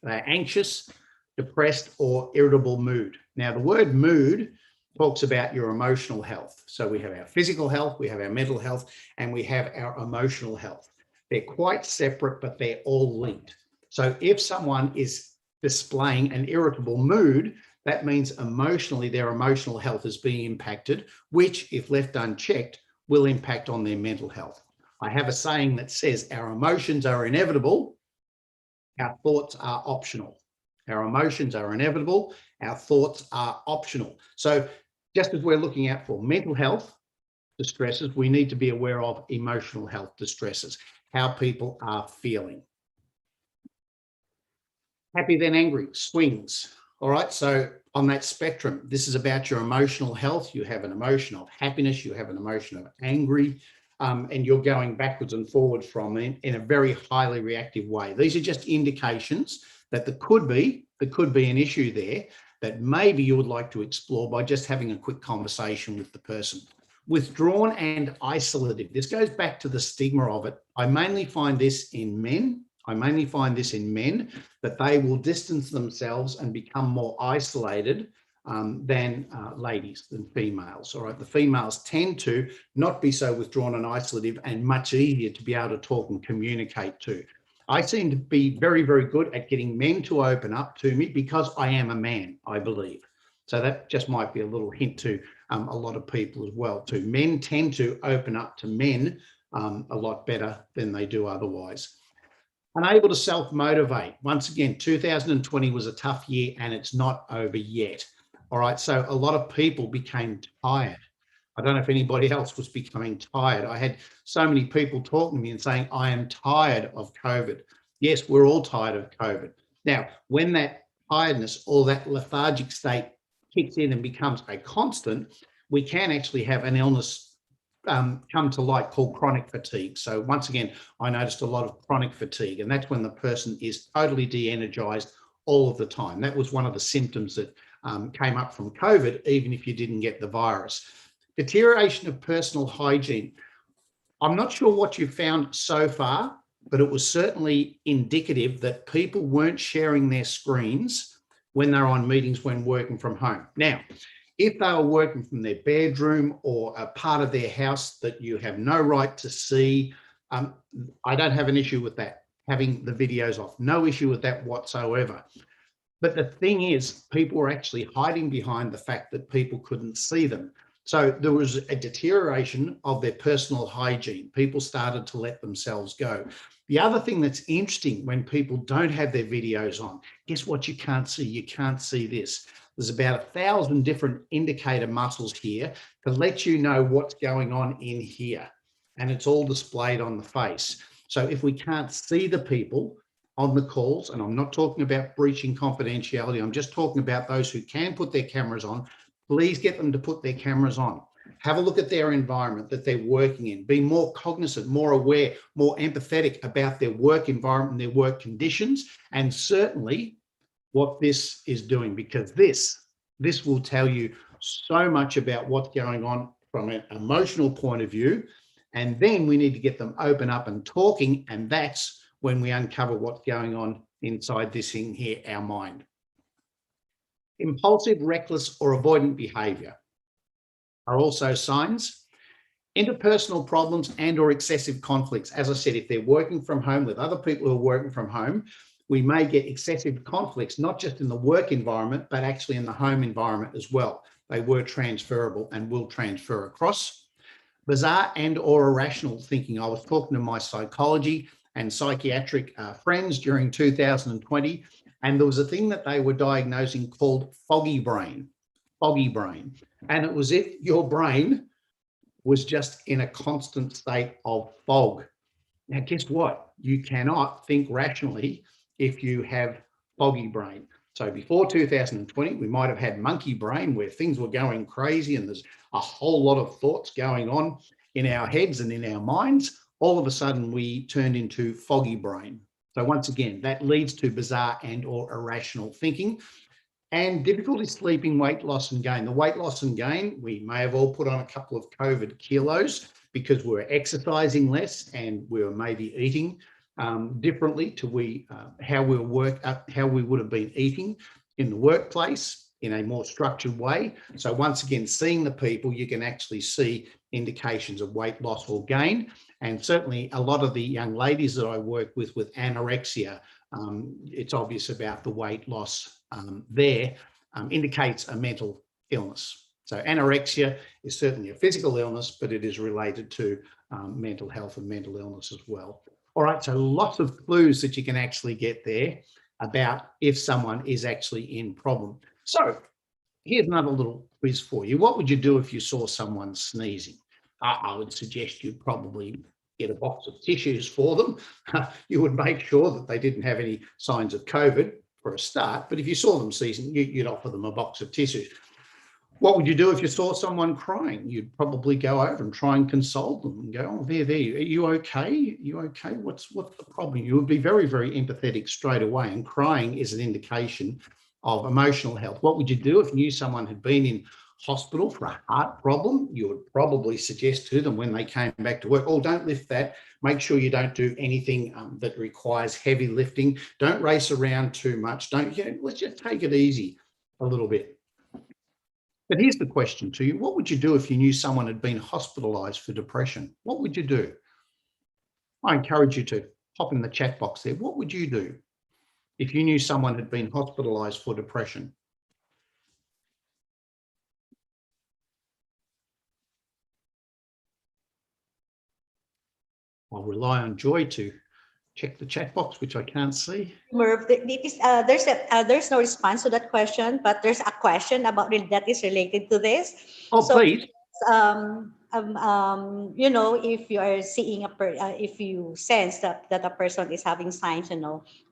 They're anxious, depressed, or irritable mood. Now, the word mood talks about your emotional health. So we have our physical health, we have our mental health, and we have our emotional health. They're quite separate, but they're all linked. So if someone is displaying an irritable mood, that means emotionally their emotional health is being impacted, which, if left unchecked, will impact on their mental health. I have a saying that says our emotions are inevitable, our thoughts are optional. Our emotions are inevitable, our thoughts are optional. So just as we're looking out for mental health distresses, we need to be aware of emotional health distresses, how people are feeling. Happy then angry, swings. All right, so on that spectrum, this is about your emotional health. You have an emotion of happiness, you have an emotion of angry, and you're going backwards and forwards from them in a very highly reactive way. These are just indications that there could be an issue there that maybe you would like to explore by just having a quick conversation with the person. Withdrawn and isolative. This goes back to the stigma of it. I mainly find this in men. That they will distance themselves and become more isolated than ladies, than females. All right, the females tend to not be so withdrawn and isolative and much easier to be able to talk and communicate to. I seem to be very, very good at getting men to open up to me because I am a man, I believe. So that just might be a little hint to a lot of people as well too. Men tend to open up to men a lot better than they do otherwise. Unable to self-motivate. Once again, 2020 was a tough year and it's not over yet. All right, so a lot of people became tired. I don't know if anybody else was becoming tired. I had so many people talking to me and saying, I am tired of COVID. Yes, we're all tired of COVID. Now, when that tiredness or that lethargic state kicks in and becomes a constant, we can actually have an illness come to light called chronic fatigue. So once again, I noticed a lot of chronic fatigue, and that's when the person is totally de-energized all of the time. That was one of the symptoms that came up from COVID, even if you didn't get the virus. Deterioration of personal hygiene. I'm not sure what you found so far, but it was certainly indicative that people weren't sharing their screens when they're on meetings when working from home. Now, if they were working from their bedroom or a part of their house that you have no right to see, I don't have an issue with that, having the videos off. No issue with that whatsoever. But the thing is, people were actually hiding behind the fact that people couldn't see them. So there was a deterioration of their personal hygiene. People started to let themselves go. The other thing that's interesting when people don't have their videos on, guess what you can't see? You can't see this. There's about 1,000 different indicator muscles here to let you know what's going on in here. And it's all displayed on the face. So if we can't see the people on the calls, and I'm not talking about breaching confidentiality, I'm just talking about those who can put their cameras on, please get them to put their cameras on. Have a look at their environment that they're working in. Be more cognizant, more aware, more empathetic about their work environment, their work conditions, and certainly what this is doing, because this will tell you so much about what's going on from an emotional point of view And then we need to get them open up and talking. And that's when we uncover what's going on inside this thing here, our mind. Impulsive, reckless, or avoidant behavior are also signs. Interpersonal problems and or excessive conflicts. As I said, if they're working from home with other people who are working from home, we may get excessive conflicts, not just in the work environment, but actually in the home environment as well. They were transferable and will transfer across. Bizarre and or irrational thinking. I was talking to my psychology and psychiatric friends during 2020, and there was a thing that they were diagnosing called foggy brain. And it was if your brain was just in a constant state of fog. Now, guess what? You cannot think rationally if you have foggy brain. So before 2020, we might have had monkey brain where things were going crazy and there's a whole lot of thoughts going on in our heads and in our minds. All of a sudden, we turned into foggy brain. So once again, that leads to bizarre and or irrational thinking. And difficulty sleeping, weight loss and gain. The weight loss and gain, we may have all put on a couple of COVID kilos because we're exercising less and we're maybe eating differently to how we would have been eating in the workplace in a more structured way. So once again, seeing the people, you can actually see indications of weight loss or gain. And certainly a lot of the young ladies that I work with anorexia, it's obvious about the weight loss there, indicates a mental illness. So anorexia is certainly a physical illness, but it is related to mental health and mental illness as well. All right, so lots of clues that you can actually get there about if someone is actually in problem. So here's another little quiz for you. What would you do if you saw someone sneezing? I would suggest you probably get a box of tissues for them. You would make sure that they didn't have any signs of COVID for a start, but if you saw them sneezing, you'd offer them a box of tissues. What would you do if you saw someone crying? You'd probably go over and try and console them and go, oh, there, are you okay? You okay? What's the problem? You would be very, very empathetic straight away, and crying is an indication of emotional health. What would you do if you knew someone had been in hospital for a heart problem? You would probably suggest to them when they came back to work, oh, don't lift that. Make sure you don't do anything that requires heavy lifting. Don't race around too much. Let's just take it easy a little bit. But here's the question to you. What would you do if you knew someone had been hospitalized for depression? What would you do? I encourage you to pop in the chat box there. What would you do if you knew someone had been hospitalized for depression? I'll rely on Joy to check the chat box, which I can't see. Merv, there's no response to that question, but there's a question about that is related to this. Oh, so, please. If you are seeing if you sense that a person is having signs,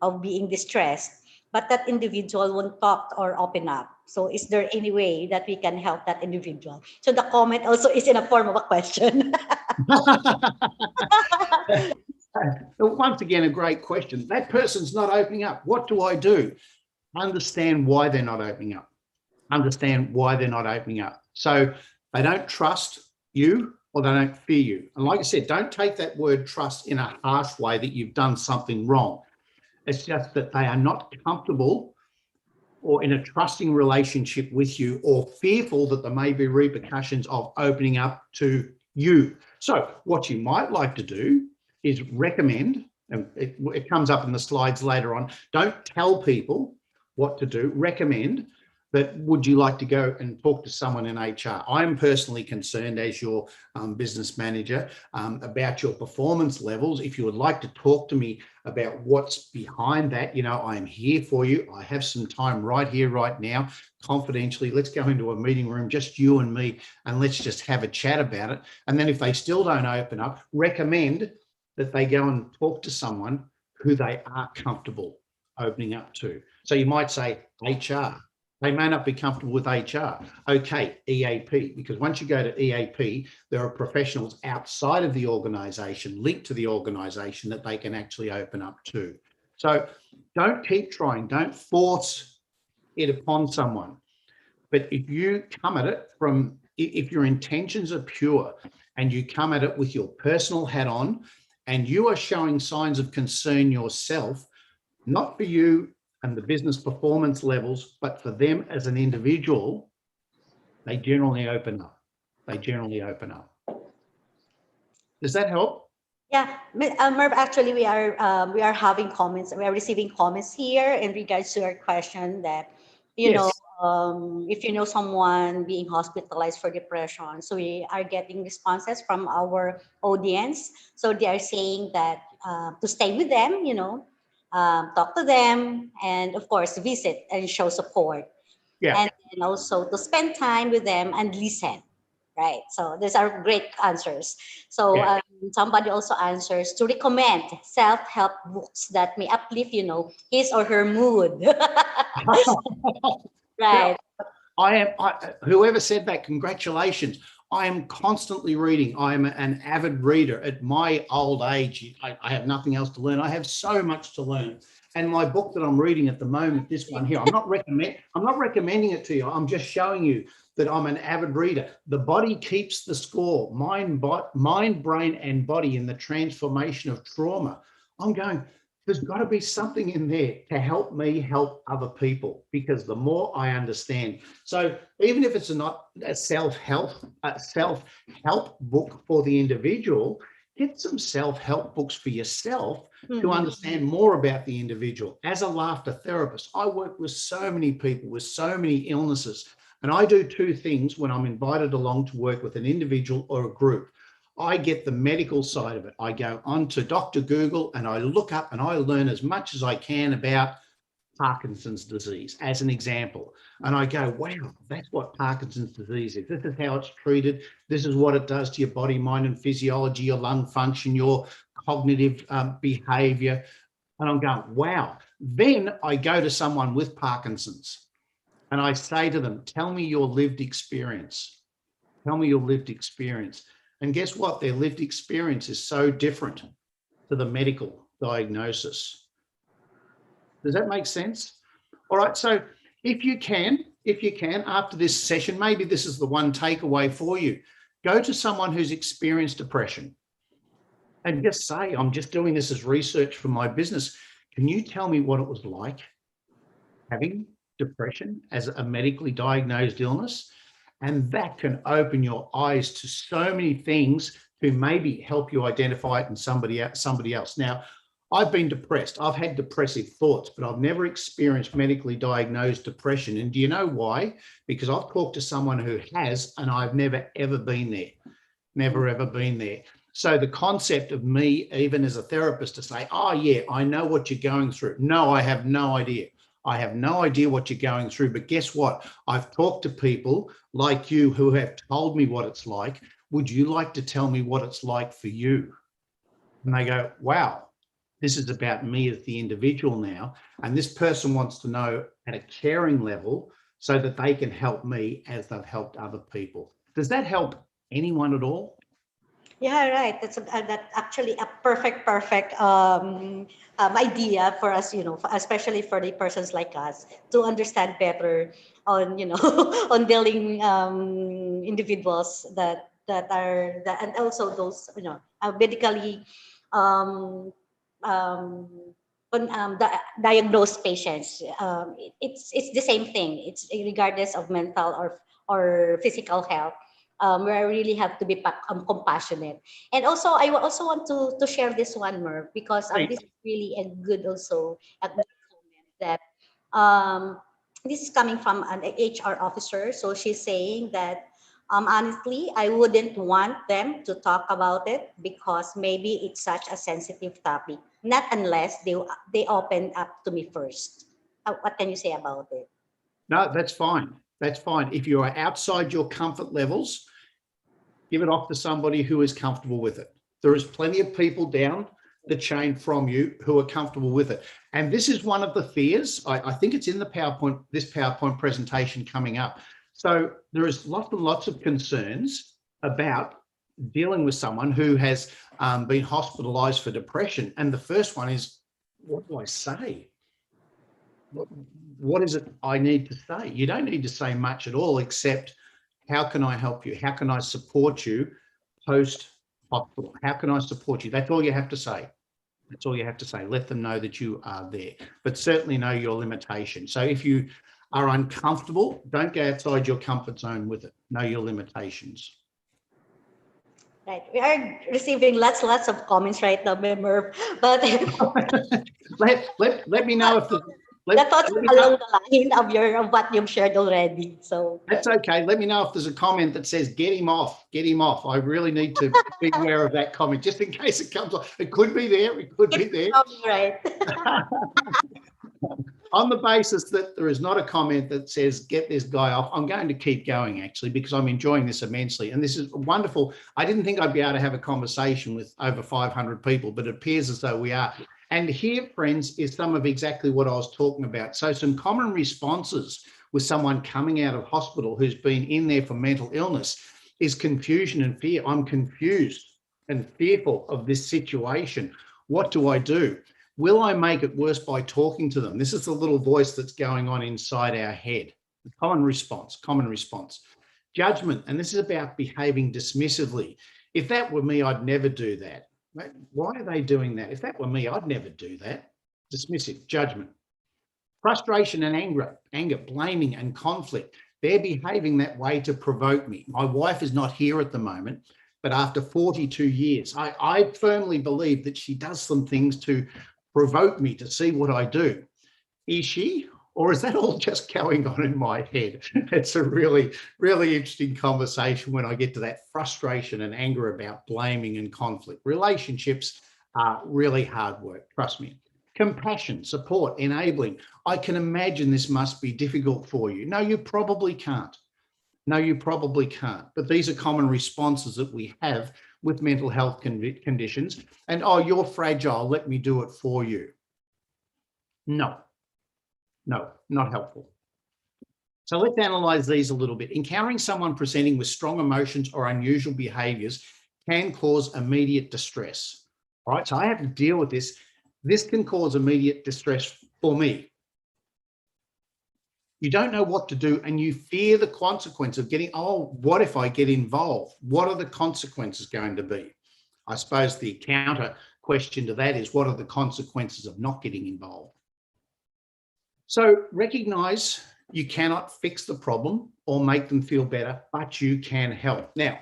of being distressed, but that individual won't talk or open up. So is there any way that we can help that individual? So the comment also is in a form of a question. Once again, a great question. That person's not opening up. What do I do? Understand why they're not opening up. Understand why they're not opening up. So they don't trust you or they don't fear you. And like I said, don't take that word trust in a harsh way that you've done something wrong. It's just that they are not comfortable or in a trusting relationship with you, or fearful that there may be repercussions of opening up to you. So what you might like to do is recommend, and it comes up in the slides later on, don't tell people what to do, recommend that would you like to go and talk to someone in HR? I'm personally concerned as your business manager about your performance levels. If you would like to talk to me about what's behind that, I'm here for you. I have some time right here, right now, confidentially. Let's go into a meeting room, just you and me, and let's just have a chat about it. And then if they still don't open up, recommend that they go and talk to someone who they are comfortable opening up to. So you might say HR. They may not be comfortable with HR. Okay, EAP, because once you go to EAP, there are professionals outside of the organisation, linked to the organisation, that they can actually open up to. So don't keep trying. Don't force it upon someone. But if you come at it if your intentions are pure and you come at it with your personal hat on, and you are showing signs of concern yourself, not for you and the business performance levels, but for them as an individual, they generally open up. They generally open up. Does that help? Yeah, Merv, actually, we are having comments. We are receiving comments here in regards to your question that, you know, Yes. if you know someone being hospitalized for depression, so we are getting responses from our audience. So they are saying that to stay with them, talk to them, and of course, visit and show support. Yeah. And then also to spend time with them and listen, right? So these are great answers. So Yeah. somebody also answers to recommend self-help books that may uplift his or her mood. Right. Whoever said that, congratulations. I am constantly reading. I am an avid reader. At my old age, I have nothing else to learn. I have so much to learn. And my book that I'm reading at the moment, this one here, I'm not recommending it to you. I'm just showing you that I'm an avid reader. The body keeps the score, mind, brain, and body in the transformation of trauma. I'm going, there's got to be something in there to help me help other people, because the more I understand. So even if it's not a self-help book for the individual, get some self-help books for yourself to understand more about the individual. As a laughter therapist, I work with so many people with so many illnesses, and I do two things when I'm invited along to work with an individual or a group. I get the medical side of it. I go onto Dr. Google and I look up and I learn as much as I can about Parkinson's disease, as an example. And I go, wow, that's what Parkinson's disease is. This is how it's treated. This is what it does to your body, mind, and physiology, your lung function, your cognitive behavior. And I'm going, wow. Then I go to someone with Parkinson's and I say to them, tell me your lived experience. Tell me your lived experience. And guess what? Their lived experience is so different to the medical diagnosis. Does that make sense? All right. So if you can, after this session, maybe this is the one takeaway for you. Go to someone who's experienced depression and just say, I'm just doing this as research for my business. Can you tell me what it was like having depression as a medically diagnosed illness? And that can open your eyes to so many things to maybe help you identify it in somebody else. Now, I've been depressed. I've had depressive thoughts, but I've never experienced medically diagnosed depression. And do you know why? Because I've talked to someone who has, and I've never, ever been there. Never, ever been there. So the concept of me, even as a therapist, to say, oh, yeah, I know what you're going through. No, I have no idea. I have no idea what you're going through, but guess what? I've talked to people like you who have told me what it's like. Would you like to tell me what it's like for you? And they go, wow, this is about me as the individual now. And this person wants to know at a caring level so that they can help me as they've helped other people. Does that help anyone at all? Yeah, right. That's actually a perfect idea for us, especially for the persons like us to understand better on, on dealing individuals and also those, medically um, um, diagnosed patients. It's the same thing. It's regardless of mental or physical health, where I really have to be compassionate. And also, I also want to share this one, Merv, because this is really a good comment that this is coming from an HR officer. So she's saying that honestly, I wouldn't want them to talk about it because maybe it's such a sensitive topic. Not unless they open up to me first. What can you say about it? No, that's fine. That's fine. If you are outside your comfort levels, give it off to somebody who is comfortable with it. There is plenty of people down the chain from you who are comfortable with it. And this is one of the fears. I think it's in the PowerPoint, this PowerPoint presentation coming up. So there is lots and lots of concerns about dealing with someone who has been hospitalized for depression. And the first one is, what do I say? What is it I need to say? You don't need to say much at all, except how can I help you? How can I support you post-hospital? How can I support you? That's all you have to say. That's all you have to say. Let them know that you are there, but certainly know your limitations. So if you are uncomfortable, don't go outside your comfort zone with it. Know your limitations. Right. We are receiving lots of comments right now, Merv. But let me know if the, the thoughts let me are know. along the line of what you've shared already. So That's okay. Let me know if there's a comment that says, get him off, get him off. I really need to be aware of that comment just in case it comes off. It could be there. It could be there. right. On the basis that there is not a comment that says, get this guy off, I'm going to keep going actually, because I'm enjoying this immensely. And this is wonderful. I didn't think I'd be able to have a conversation with over 500 people, but it appears as though we are. And here, friends, is some of exactly what I was talking about. So some common responses with someone coming out of hospital who's been in there for mental illness is confusion and fear. I'm confused and fearful of this situation. What do I do? Will I make it worse by talking to them? This is the little voice that's going on inside our head. Common response. Judgment, and this is about behaving dismissively. If that were me, I'd never do that. Why are they doing that? If that were me, I'd never do that. Dismissive, judgment. Frustration and anger, blaming and conflict. They're behaving that way to provoke me. My wife is not here at the moment, but after 42 years, I firmly believe that she does some things to provoke me to see what I do. Is she? Or is that all just going on in my head? It's a really, really interesting conversation when I get to that frustration and anger about blaming and conflict. Relationships are really hard work, trust me. Compassion, support, enabling. I can imagine this must be difficult for you. No, you probably can't. No, you probably can't. But these are common responses that we have with mental health conditions. And, oh, you're fragile, let me do it for you. No, not helpful. So let's analyze these a little bit. Encountering someone presenting with strong emotions or unusual behaviors can cause immediate distress. All right, so I have to deal with this. This can cause immediate distress for me. You don't know what to do and you fear the consequence of getting, oh, what if I get involved? What are the consequences going to be? I suppose the counter question to that is, what are the consequences of not getting involved? So recognize you cannot fix the problem or make them feel better, but you can help. Now,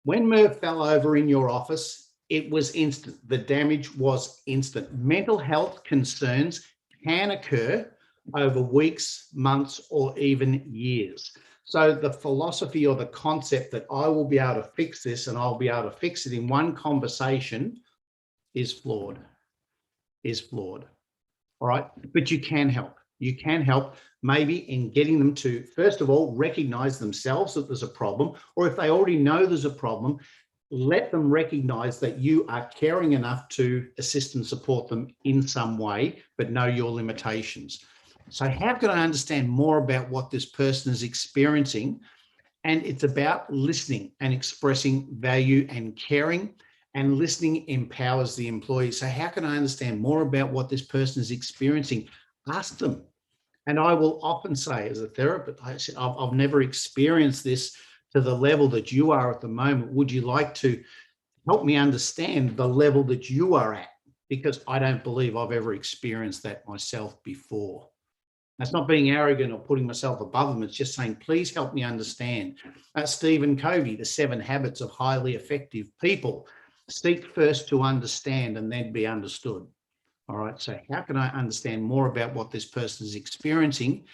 when Merv fell over in your office, it was instant. The damage was instant. Mental health concerns can occur over weeks, months, or even years. So the philosophy or the concept that I will be able to fix this and I'll be able to fix it in one conversation is flawed, all right? But you can help. You can help maybe in getting them to, first of all, recognize themselves that there's a problem, or if they already know there's a problem, let them recognize that you are caring enough to assist and support them in some way, but know your limitations. So how can I understand more about what this person is experiencing? And it's about listening and expressing value and caring, and listening empowers the employee. So how can I understand more about what this person is experiencing? Ask them. And I will often say, as a therapist, I said, I've never experienced this to the level that you are at the moment. Would you like to help me understand the level that you are at? Because I don't believe I've ever experienced that myself before. That's not being arrogant or putting myself above them. It's just saying, please help me understand. Stephen Covey, The 7 Habits of Highly Effective People. Seek first to understand and then be understood. All right, so how can I understand more about what this person is experiencing?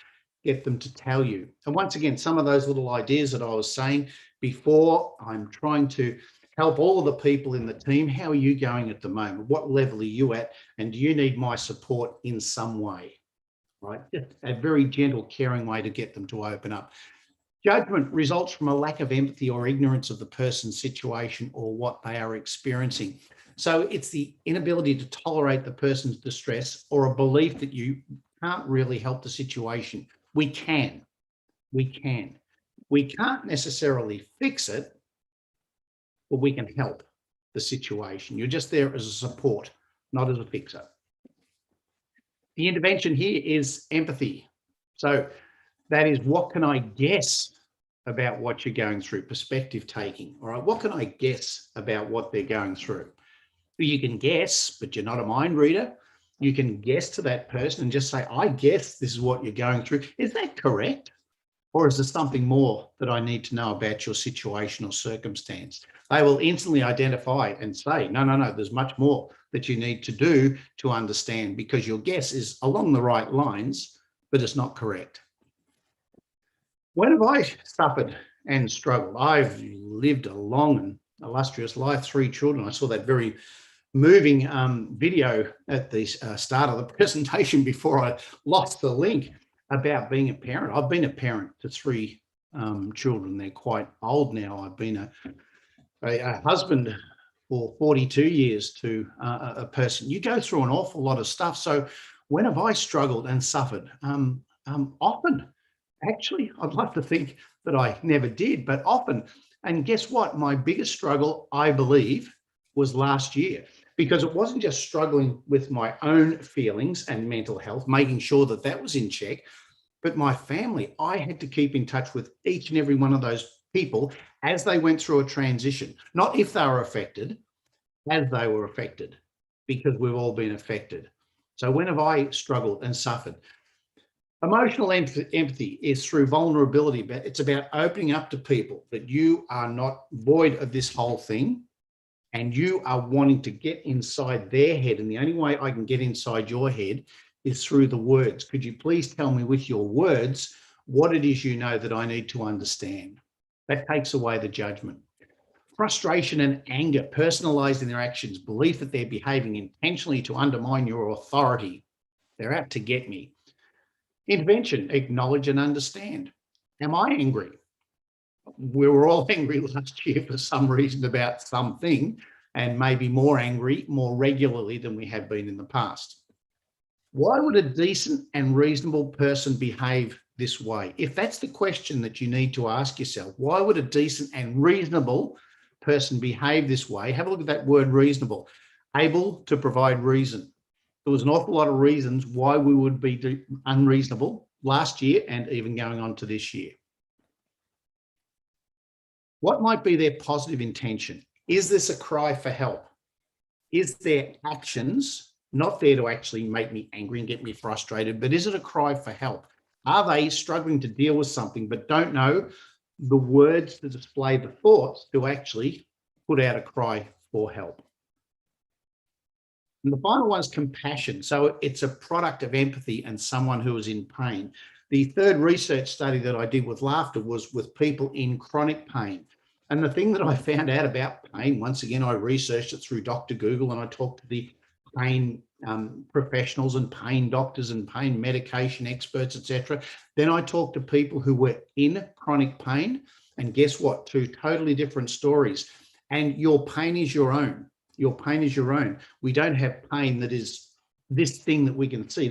Get them to tell you. And once again, some of those little ideas that I was saying before, I'm trying to help all of the people in the team. How are you going at the moment? What level are you at? And do you need my support in some way? Right, just a very gentle, caring way to get them to open up. Judgment results from a lack of empathy or ignorance of the person's situation or what they are experiencing. So it's the inability to tolerate the person's distress or a belief that you can't really help the situation. We can't necessarily fix it, but we can help the situation. You're just there as a support, not as a fixer. The intervention here is empathy. So that is, what can I guess about what you're going through, perspective taking. All right, what can I guess about what they're going through? You can guess, but you're not a mind reader. You can guess to that person and just say, I guess this is what you're going through. Is that correct? Or is there something more that I need to know about your situation or circumstance? They will instantly identify and say, no, no, no, there's much more that you need to do to understand, because your guess is along the right lines, but it's not correct. When have I suffered and struggled? I've lived a long and illustrious life, 3 children. I saw that very moving video at the start of the presentation before I lost the link about being a parent. I've been a parent to 3 children. They're quite old now. I've been a husband for 42 years to a person. You go through an awful lot of stuff. So when have I struggled and suffered? Often. Actually, I'd like to think that I never did, but often. And guess what? My biggest struggle, I believe, was last year, because it wasn't just struggling with my own feelings and mental health, making sure that that was in check, but my family. I had to keep in touch with each and every one of those people as they went through a transition, not if they were affected, as they were affected, because we've all been affected. So when have I struggled and suffered? Emotional empathy is through vulnerability, but it's about opening up to people that you are not void of this whole thing and you are wanting to get inside their head. And the only way I can get inside your head is through the words. Could you please tell me with your words what it is you know that I need to understand? That takes away the judgment. Frustration and anger, personalizing their actions, belief that they're behaving intentionally to undermine your authority. They're out to get me. Intervention, acknowledge and understand. Am I angry? We were all angry last year for some reason about something, and maybe more angry more regularly than we have been in the past. Why would a decent and reasonable person behave this way? If that's the question that you need to ask yourself, why would a decent and reasonable person behave this way? Have a look at that word reasonable. Able to provide reason. There was an awful lot of reasons why we would be unreasonable last year and even going on to this year. What might be their positive intention? Is this a cry for help? Is their actions not there to actually make me angry and get me frustrated, but is it a cry for help? Are they struggling to deal with something but don't know the words to display the thoughts to actually put out a cry for help? And the final one is compassion. So it's a product of empathy and someone who is in pain. The third research study that I did with laughter was with people in chronic pain. And the thing that I found out about pain, once again, I researched it through Dr. Google and I talked to the pain professionals and pain doctors and pain medication experts, etc. Then I talked to people who were in chronic pain, and guess what? 2 totally different stories. And your pain is your own. Your pain is your own. We don't have pain that is this thing that we can see.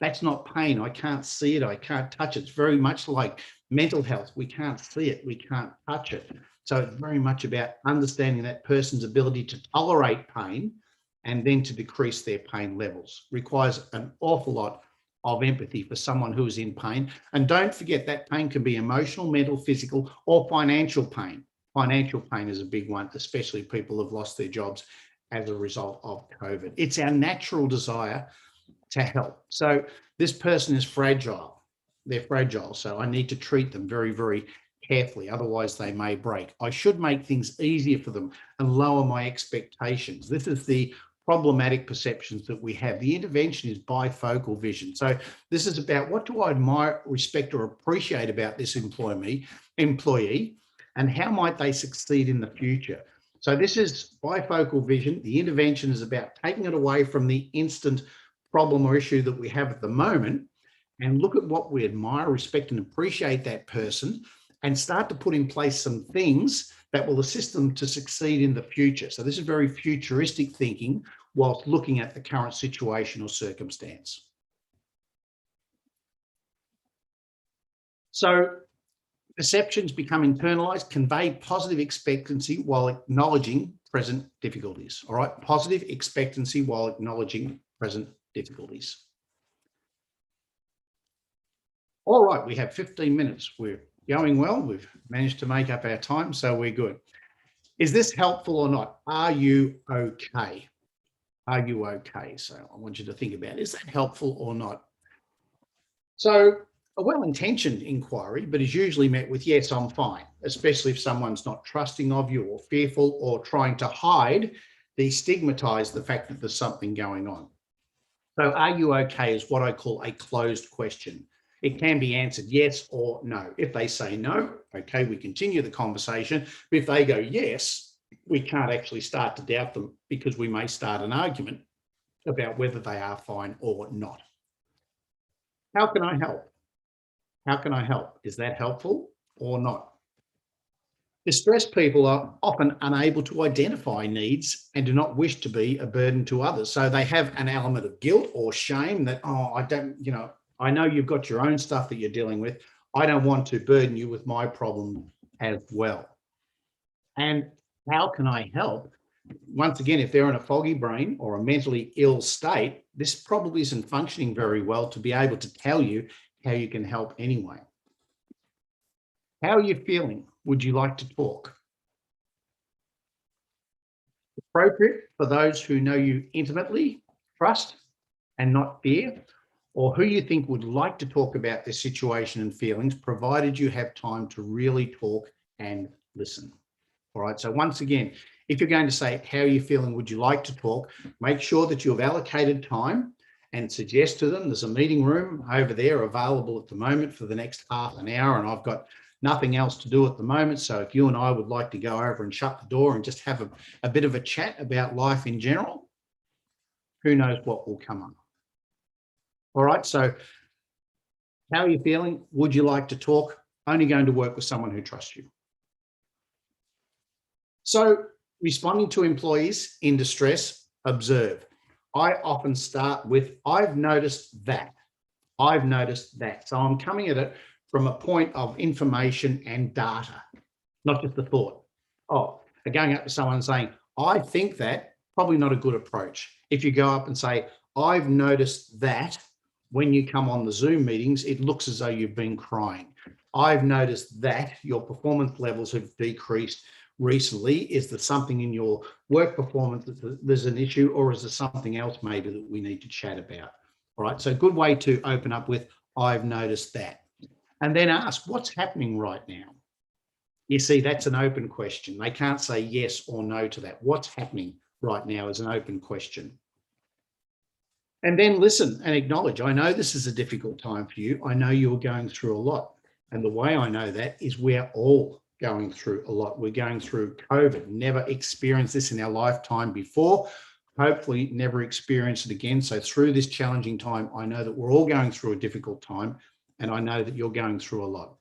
That's not pain. I can't see it. I can't touch it. It's very much like mental health. We can't see it. We can't touch it. So it's very much about understanding that person's ability to tolerate pain and then to decrease their pain levels. Requires an awful lot of empathy for someone who is in pain. And don't forget that pain can be emotional, mental, physical, or financial pain. Financial pain is a big one, especially people who have lost their jobs as a result of COVID. It's our natural desire to help. So this person is fragile. They're fragile. So I need to treat them very, very carefully. Otherwise they may break. I should make things easier for them and lower my expectations. This is the problematic perceptions that we have. The intervention is bifocal vision. So this is about what do I admire, respect, or appreciate about this employee, and how might they succeed in the future? So this is bifocal vision. The intervention is about taking it away from the instant problem or issue that we have at the moment and look at what we admire, respect, and appreciate that person and start to put in place some things that will assist them to succeed in the future. So this is very futuristic thinking whilst looking at the current situation or circumstance. So perceptions become internalized, convey positive expectancy while acknowledging present difficulties. All right, positive expectancy while acknowledging present difficulties. All right, we have 15 minutes. We're going well. We've managed to make up our time, so we're good. Is this helpful or not? Are you okay? Are you okay? So I want you to think about, is that helpful or not? So a well-intentioned inquiry, but is usually met with, yes, I'm fine, especially if someone's not trusting of you or fearful or trying to hide, destigmatize the fact that there's something going on. So are you okay is what I call a closed question. It can be answered yes or no. If they say no, okay, we continue the conversation. But if they go yes, we can't actually start to doubt them because we may start an argument about whether they are fine or not. How can I help? How can I help? Is that helpful or not? Distressed people are often unable to identify needs and do not wish to be a burden to others. So they have an element of guilt or shame that, oh, I don't, I know you've got your own stuff that you're dealing with. I don't want to burden you with my problem as well. And how can I help? Once again, if they're in a foggy brain or a mentally ill state, this probably isn't functioning very well to be able to tell you how you can help anyway. How are you feeling? Would you like to talk? Appropriate for those who know you intimately, trust and not fear, or who you think would like to talk about their situation and feelings, provided you have time to really talk and listen. All right, so once again, if you're going to say, how are you feeling? Would you like to talk? Make sure that you've allocated time and suggest to them, there's a meeting room over there available at the moment for the next half an hour, and I've got nothing else to do at the moment. So if you and I would like to go over and shut the door and just have a bit of a chat about life in general, who knows what will come up. All right, so how are you feeling? Would you like to talk? Only going to work with someone who trusts you. So responding to employees in distress, observe. I often start with, I've noticed that. I've noticed that. So I'm coming at it from a point of information and data, not just a thought. Oh, going up to someone and saying, I think that, probably not a good approach. If you go up and say, I've noticed that when you come on the Zoom meetings, it looks as though you've been crying. I've noticed that your performance levels have decreased recently. Is there something in your work performance that there's an issue, or is there something else maybe that we need to chat about? All right, so a good way to open up with, I've noticed that. And then ask, what's happening right now? You see, that's an open question. They can't say yes or no to that. What's happening right now is an open question. And then listen and acknowledge, I know this is a difficult time for you. I know you're going through a lot. And the way I know that is we're all going through a lot. We're going through COVID, never experienced this in our lifetime before, hopefully never experience it again. So through this challenging time, I know that we're all going through a difficult time, and I know that you're going through a lot.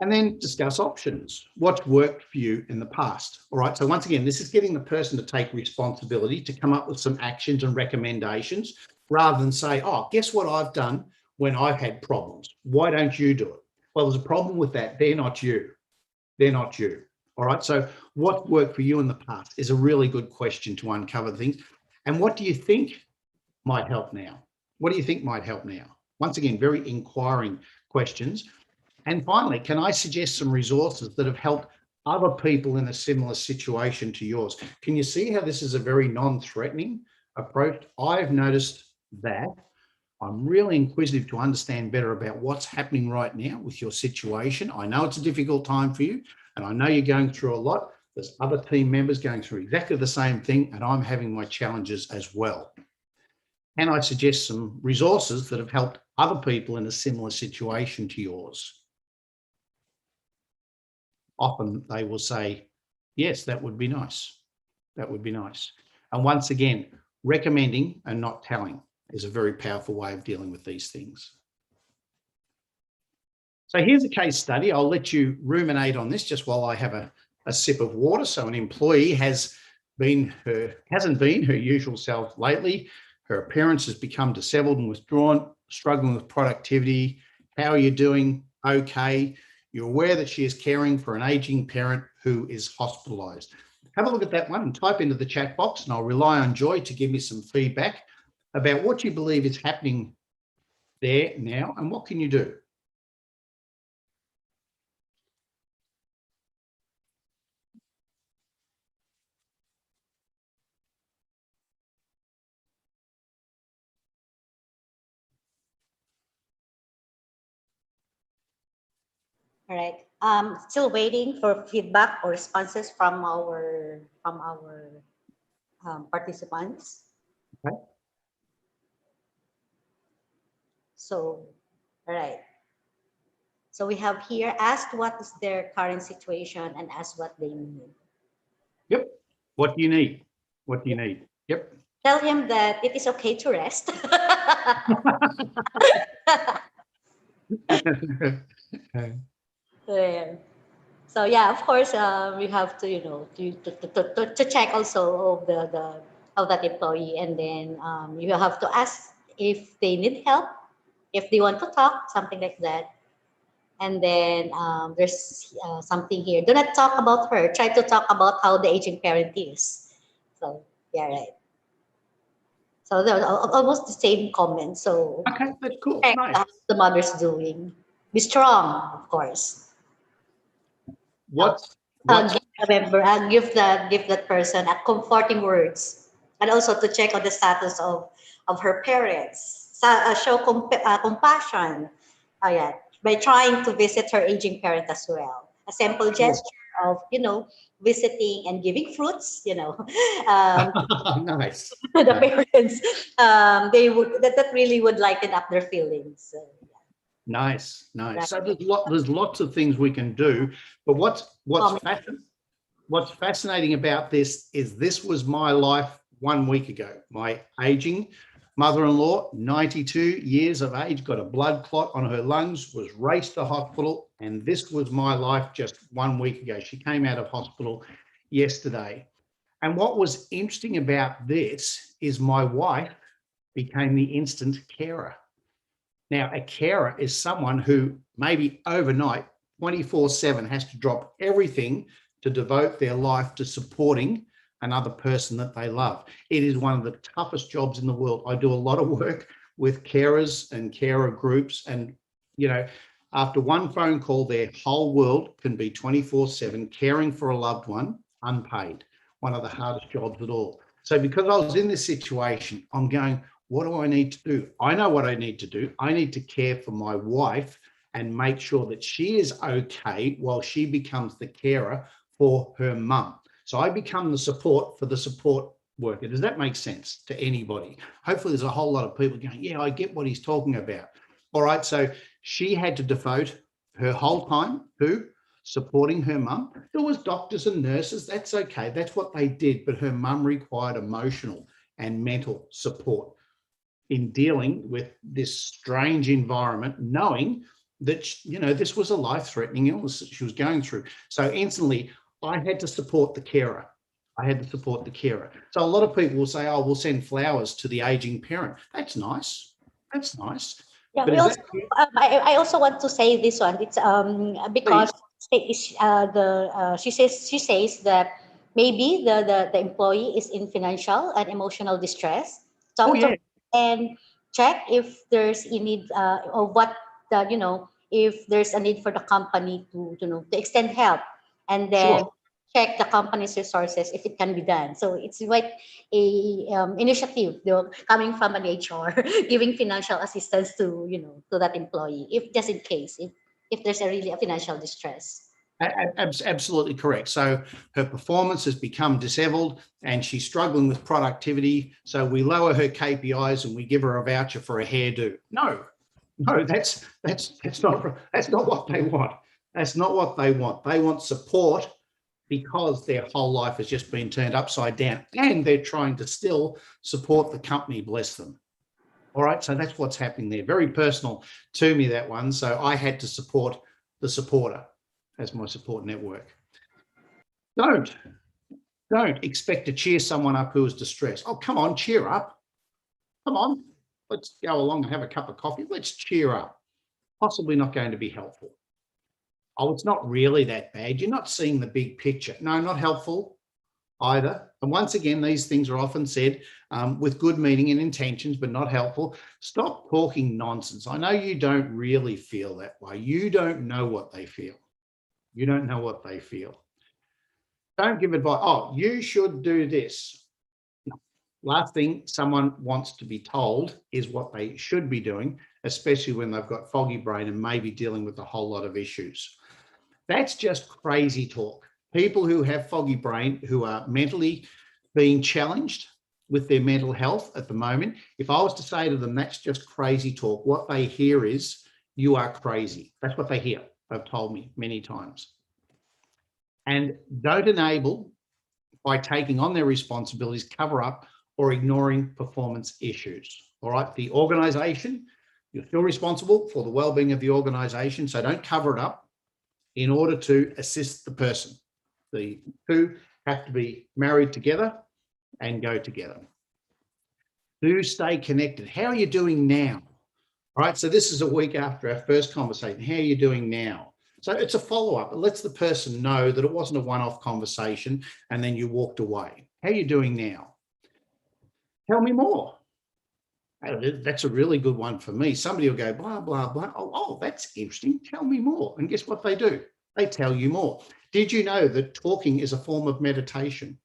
And then discuss options. What's worked for you in the past? All right, so once again, this is getting the person to take responsibility, to come up with some actions and recommendations, rather than say, oh, guess what I've done when I've had problems? Why don't you do it? Well, there's a problem with that. They're not you. They're not you. All right, so what worked for you in the past is a really good question to uncover things. And what do you think might help now? What do you think might help now? Once again, very inquiring questions. And finally, can I suggest some resources that have helped other people in a similar situation to yours? Can you see how this is a very non-threatening approach? I've noticed that. I'm really inquisitive to understand better about what's happening right now with your situation. I know it's a difficult time for you, and I know you're going through a lot. There's other team members going through exactly the same thing, and I'm having my challenges as well. Can I suggest some resources that have helped other people in a similar situation to yours? Often they will say, yes, that would be nice. That would be nice. And once again, recommending and not telling is a very powerful way of dealing with these things. So here's a case study. I'll let you ruminate on this just while I have a sip of water. So an employee hasn't been her usual self lately. Her appearance has become disheveled and withdrawn, struggling with productivity. How are you doing? Okay. You're aware that she is caring for an aging parent who is hospitalised. Have a look at that one and type into the chat box, and I'll rely on Joy to give me some feedback about what you believe is happening there now and what can you do. All right. Still waiting for feedback or responses from our participants. Okay. So, all right. So we have here asked what is their current situation and asked what they need. Yep. What do you need? What do you need? Yep. Tell him that it is okay to rest. Yeah. So yeah, of course, we have to, to check also of the of that employee, and then you have to ask if they need help, if they want to talk, something like that. And then there's something here. Do not talk about her. Try to talk about how the aging parent is. So yeah, right. So they're almost the same comment. So Okay, that's cool. check Nice. how the mother's doing. Be strong, of course. What's Give, remember, give that person a comforting words, and also to check on the status of her parents. Show compassion. Oh yeah, by trying to visit her aging parent as well. A simple gesture of visiting and giving fruits. nice. To the parents. They would that really would lighten up their feelings. So, Nice, nice. Right. So there's lots of things we can do, but what's fascinating about this is this was my life 1 week ago. My aging mother-in-law, 92 years of age, got a blood clot on her lungs, was raced to hospital, and this was my life just 1 week ago. She came out of hospital yesterday. And what was interesting about this is my wife became the instant carer. Now, a carer is someone who maybe overnight, 24/7, has to drop everything to devote their life to supporting another person that they love. It is one of the toughest jobs in the world. I do a lot of work with carers and carer groups, and after one phone call, their whole world can be 24/7 caring for a loved one, unpaid. One of the hardest jobs at all. So because I was in this situation, I'm going, what do I need to do? I know what I need to do. I need to care for my wife and make sure that she is okay while she becomes the carer for her mum. So I become the support for the support worker. Does that make sense to anybody? Hopefully there's a whole lot of people going, yeah, I get what he's talking about. All right, so she had to devote her whole time to supporting her mum. There was doctors and nurses, that's okay. That's what they did, but her mum required emotional and mental support in dealing with this strange environment, knowing that, this was a life-threatening illness that she was going through. So instantly, I had to support the carer. So a lot of people will say, oh, we'll send flowers to the aging parent. That's nice. yeah, But we also, I also want to say this one. It's because she says that maybe the employee is in financial and emotional distress. Talk to her and check if there's a need or what if there's a need for the company to extend help, and then check the company's resources if it can be done. So it's like a initiative coming from an HR giving financial assistance to to that employee, if just in case if there's a financial distress. Absolutely correct. So her performance has become disabled and she's struggling with productivity. So we lower her KPIs and we give her a voucher for a hairdo. No, that's not what they want. That's not what they want. They want support because their whole life has just been turned upside down and they're trying to still support the company, bless them. All right, so that's what's happening there. Very personal to me, that one. So I had to support the supporter as my support network. Don't expect to cheer someone up who is distressed. Oh, come on, cheer up. Come on, let's go along and have a cup of coffee. Let's cheer up. Possibly not going to be helpful. Oh, it's not really that bad. You're not seeing the big picture. No, not helpful either. And once again, these things are often said with good meaning and intentions, but not helpful. Stop talking nonsense. I know you don't really feel that way. You don't know what they feel. Don't give advice. Oh, you should do this. No. Last thing someone wants to be told is what they should be doing, especially when they've got foggy brain and maybe dealing with a whole lot of issues. That's just crazy talk. People who have foggy brain, who are mentally being challenged with their mental health at the moment, if I was to say to them, that's just crazy talk, what they hear is, you are crazy. That's what they hear. They've told me many times. And don't enable, by taking on their responsibilities, cover up or ignoring performance issues. All right, the organisation, you're still responsible for the well-being of the organisation, so don't cover it up in order to assist the person. The two have to be married together and go together. Do stay connected. How are you doing now? All right, so this is a week after our first conversation. How are you doing now? So it's a follow-up. It lets the person know that it wasn't a one-off conversation and then you walked away. How are you doing now? Tell me more. That's a really good one for me. Somebody will go, blah, blah, blah. Oh, that's interesting. Tell me more. And guess what they do? They tell you more. Did you know that talking is a form of meditation?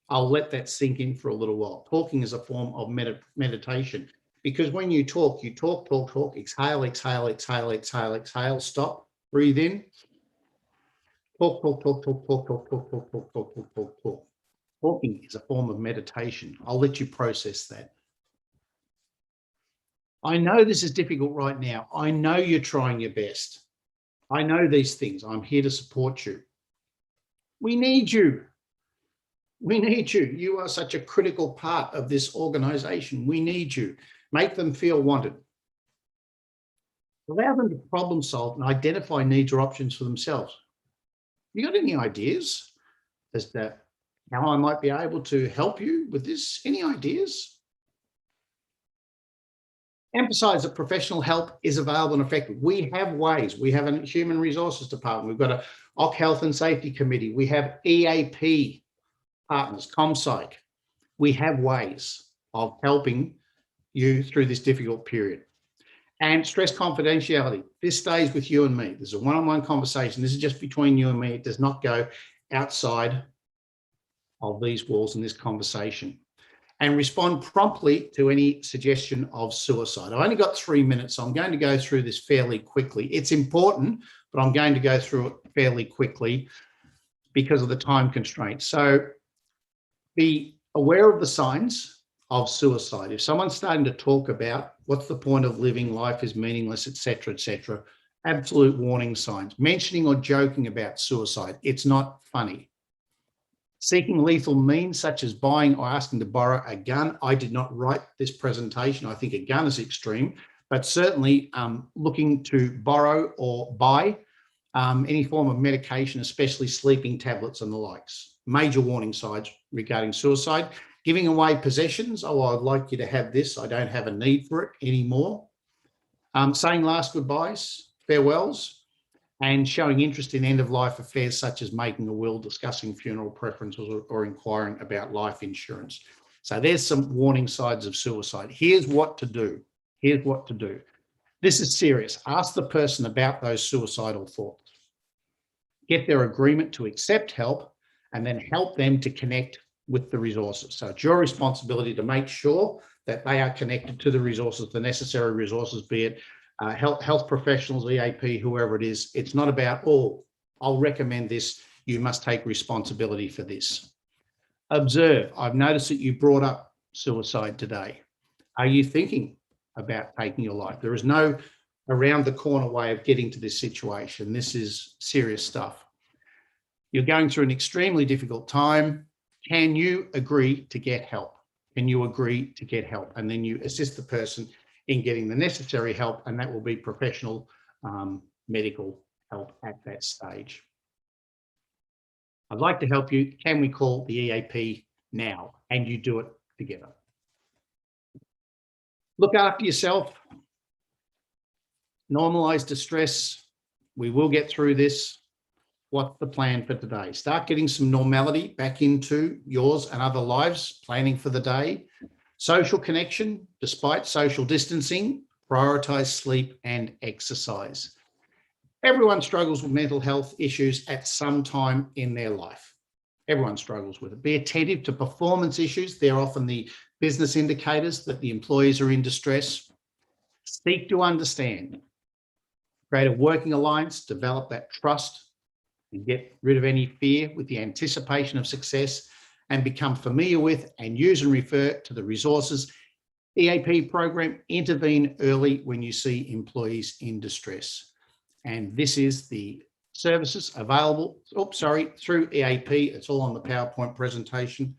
I'll let that sink in for a little while. Talking is a form of meditation, because when you talk, exhale, exhale, exhale, exhale, exhale, stop, breathe in, talk. Talking is a form of meditation. I'll let you process that. I know this is difficult right now. I know you're trying your best. I know these things. I'm here to support you. We need you. We need you. You are such a critical part of this organisation. We need you. Make them feel wanted. Allow them to problem solve and identify needs or options for themselves. You got any ideas as to how I might be able to help you with this? Any ideas? Emphasize that professional help is available and effective. We have ways. We have a human resources department. We've got a OC Health and Safety Committee. We have EAP partners, ComPsych. We have ways of helping you through this difficult period. And stress confidentiality. This stays with you and me. There's a one-on-one conversation. This is just between you and me. It does not go outside of these walls in this conversation. And respond promptly to any suggestion of suicide. I've only got 3 minutes, so I'm going to go through this fairly quickly. It's important, but I'm going to go through it fairly quickly because of the time constraints. So be aware of the signs of suicide. If someone's starting to talk about what's the point of living, life is meaningless, etc., absolute warning signs. Mentioning or joking about suicide, it's not funny. Seeking lethal means such as buying or asking to borrow a gun. I did not write this presentation. I think a gun is extreme, but certainly looking to borrow or buy any form of medication, especially sleeping tablets and the likes. Major warning signs regarding suicide. Giving away possessions. Oh, I'd like you to have this. I don't have a need for it anymore. Saying last goodbyes, farewells, and showing interest in end-of-life affairs such as making a will, discussing funeral preferences, or inquiring about life insurance. So there's some warning signs of suicide. Here's what to do. Here's what to do. This is serious. Ask the person about those suicidal thoughts. Get their agreement to accept help, and then help them to connect with the resources. So it's your responsibility to make sure that they are connected to the resources, the necessary resources, be it health professionals, EAP, whoever it is. It's not about, oh, I'll recommend this. You must take responsibility for this. Observe. I've noticed that you brought up suicide today. Are you thinking about taking your life? There is no around the corner way of getting to this situation. This is serious stuff. You're going through an extremely difficult time. Can you agree to get help? Can you agree to get help? And then you assist the person in getting the necessary help, and that will be professional medical help at that stage. I'd like to help you. Can we call the EAP now? And you do it together. Look after yourself. Normalize distress. We will get through this. What's the plan for today? Start getting some normality back into yours and other lives, planning for the day. Social connection, despite social distancing, prioritize sleep and exercise. Everyone struggles with mental health issues at some time in their life. Everyone struggles with it. Be attentive to performance issues. They're often the business indicators that the employees are in distress. Seek to understand. Create a working alliance, develop that trust and get rid of any fear with the anticipation of success, and become familiar with and use and refer to the resources EAP program. Intervene early when you see employees in distress. And this is the services available, through EAP. It's all on the PowerPoint presentation,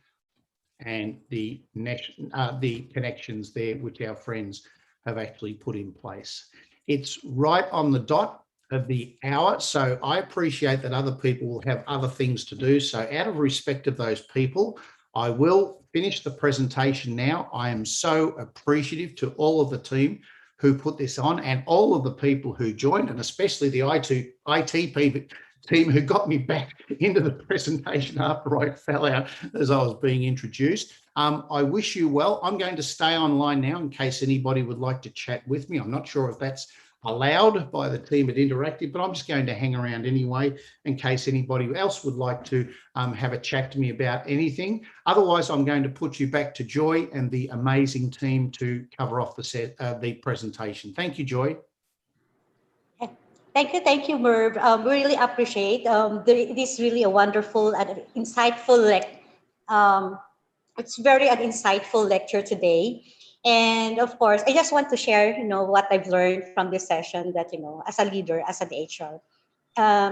and the connections there which our friends have actually put in place. It's right on the dot of the hour, so I appreciate that other people will have other things to do. So out of respect of those people, I will finish the presentation now. I am so appreciative to all of the team who put this on, and all of the people who joined, and especially the IT people, team who got me back into the presentation after I fell out as I was being introduced. I wish you well. I'm going to stay online now in case anybody would like to chat with me. I'm not sure if that's allowed by the team at Interactive, but I'm just going to hang around anyway in case anybody else would like to have a chat to me about anything. Otherwise, I'm going to put you back to Joy and the amazing team to cover off the presentation. Thank you, Joy. Thank you, Merv. We really appreciate. It is really a wonderful and insightful it's very an insightful lecture today. And of course, I just want to share, what I've learned from this session, that, as a leader, as an HR,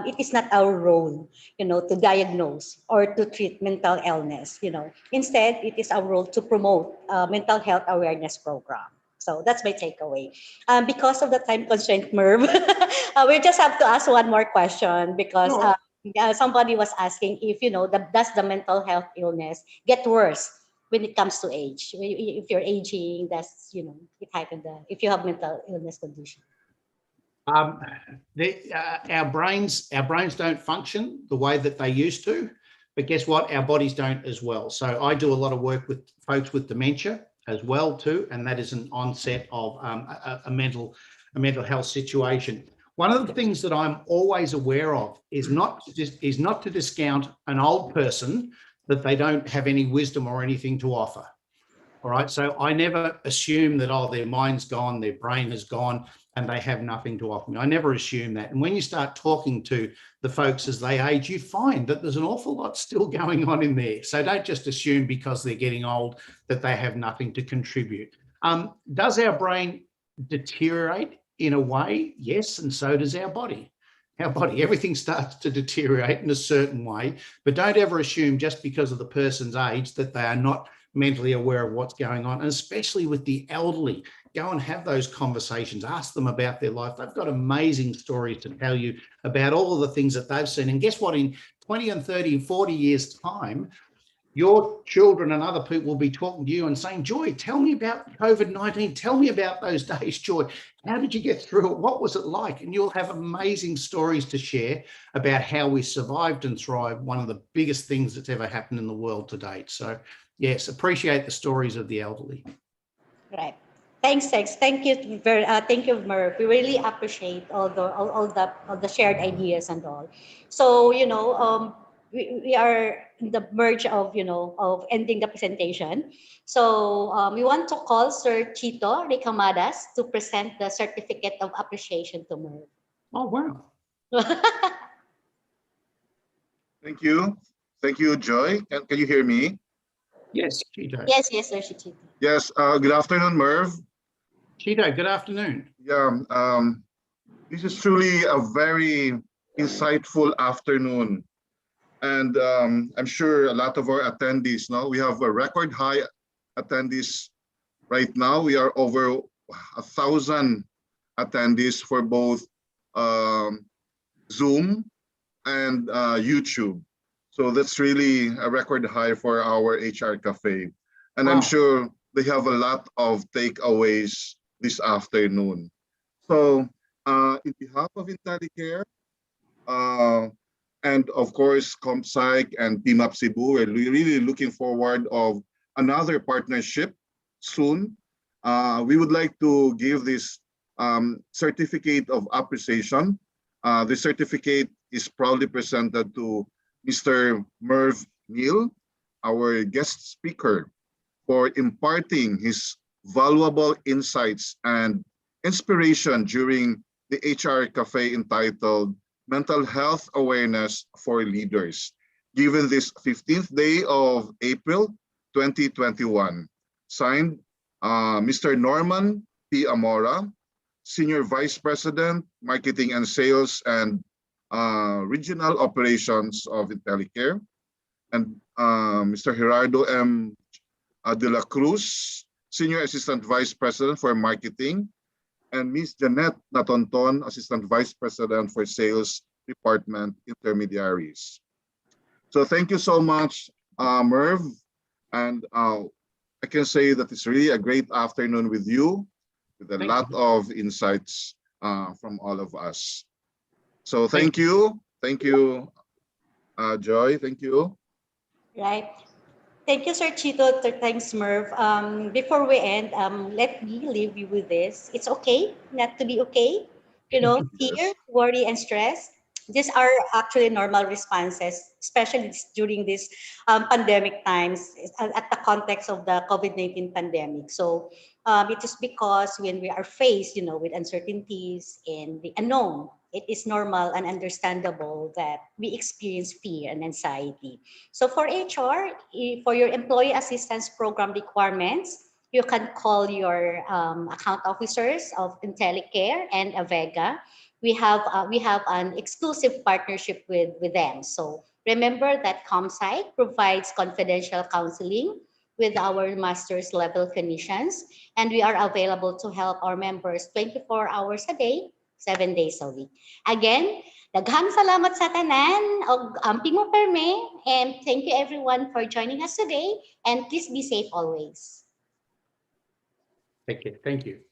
it is not our role, to diagnose or to treat mental illness. Instead, it is our role to promote mental health awareness program. So that's my takeaway. Because of the time constraint, Merv, we just have to ask one more question, because somebody was asking if, does the mental health illness get worse when it comes to age? If you're aging, that's, it happened. If you have mental illness condition. Our brains don't function the way that they used to, but guess what? Our bodies don't as well. So I do a lot of work with folks with dementia as well too, and that is an onset of a mental health situation. One of the things that I'm always aware of is not to discount an old person that they don't have any wisdom or anything to offer. All right, so I never assume that, their mind's gone, their brain is gone, and they have nothing to offer me. I never assume that. And when you start talking to the folks as they age, you find that there's an awful lot still going on in there. So don't just assume because they're getting old that they have nothing to contribute. Does our brain deteriorate in a way? Yes, and so does our body. Everything starts to deteriorate in a certain way, but don't ever assume just because of the person's age that they are not mentally aware of what's going on, and especially with the elderly. Go and have those conversations, ask them about their life. They've got amazing stories to tell you about all of the things that they've seen. And guess what? In 20 and 30 and 40 years' time, your children and other people will be talking to you and saying, Joy, tell me about COVID-19. Tell me about those days, Joy. How did you get through it? What was it like? And you'll have amazing stories to share about how we survived and thrived, one of the biggest things that's ever happened in the world to date. So yes, appreciate the stories of the elderly. Right. Thanks. Thank you, Merv. We really appreciate all the shared ideas and all. So, we are in the merge of ending the presentation. So we want to call Sir Chito Ricamadas to present the certificate of appreciation to Merv. Oh, wow. Thank you, Joy. Can you hear me? Yes, Chito. Yes, Sir Chito. Yes. Good afternoon, Merv. Chito, good afternoon. Yeah. This is truly a very insightful afternoon. And I'm sure a lot of our attendees, we have a record high attendees right now. We are over 1,000 attendees for both Zoom and YouTube. So that's really a record high for our HR Cafe. And wow. I'm sure they have a lot of takeaways this afternoon. So in behalf of Intellicare, and of course, CompSci and PMAP Cebu, we're really looking forward of another partnership soon. We would like to give this certificate of appreciation. The certificate is proudly presented to Mr. Merv Neal, our guest speaker, for imparting his valuable insights and inspiration during the HR Cafe entitled mental health awareness for leaders, given this 15th day of April 2021. Signed, Mr. Norman P. Amora, Senior Vice President, Marketing and Sales and Regional Operations of Intellicare, and Mr. Gerardo M. De la Cruz, Senior Assistant Vice President for Marketing, and Ms. Jeanette Natonton, Assistant Vice President for Sales Department Intermediaries. So thank you so much, Merv. And I can say that it's really a great afternoon with you, with a lot of insights from all of us. So thank you. Thank you, Joy. Thank you. Right. Thank you, Sir Chito. Thanks, Merv. Before we end, let me leave you with this. It's okay not to be okay. You know, fear, Yes. worry, and stress. These are actually normal responses, especially during this pandemic times at the context of the COVID-19 pandemic. So it is because when we are faced, you know, with uncertainties and the unknown, it is normal and understandable that we experience fear and anxiety. So for HR, for your employee assistance program requirements, you can call your account officers of Intellicare and Avega. We have an exclusive partnership with them. So remember that ComSite provides confidential counseling with our master's level clinicians, and we are available to help our members 24 hours a day, 7 days a week. Again, daghang salamat sa tanan og amping mo perme, and thank you everyone for joining us today, and please be safe always. Thank you.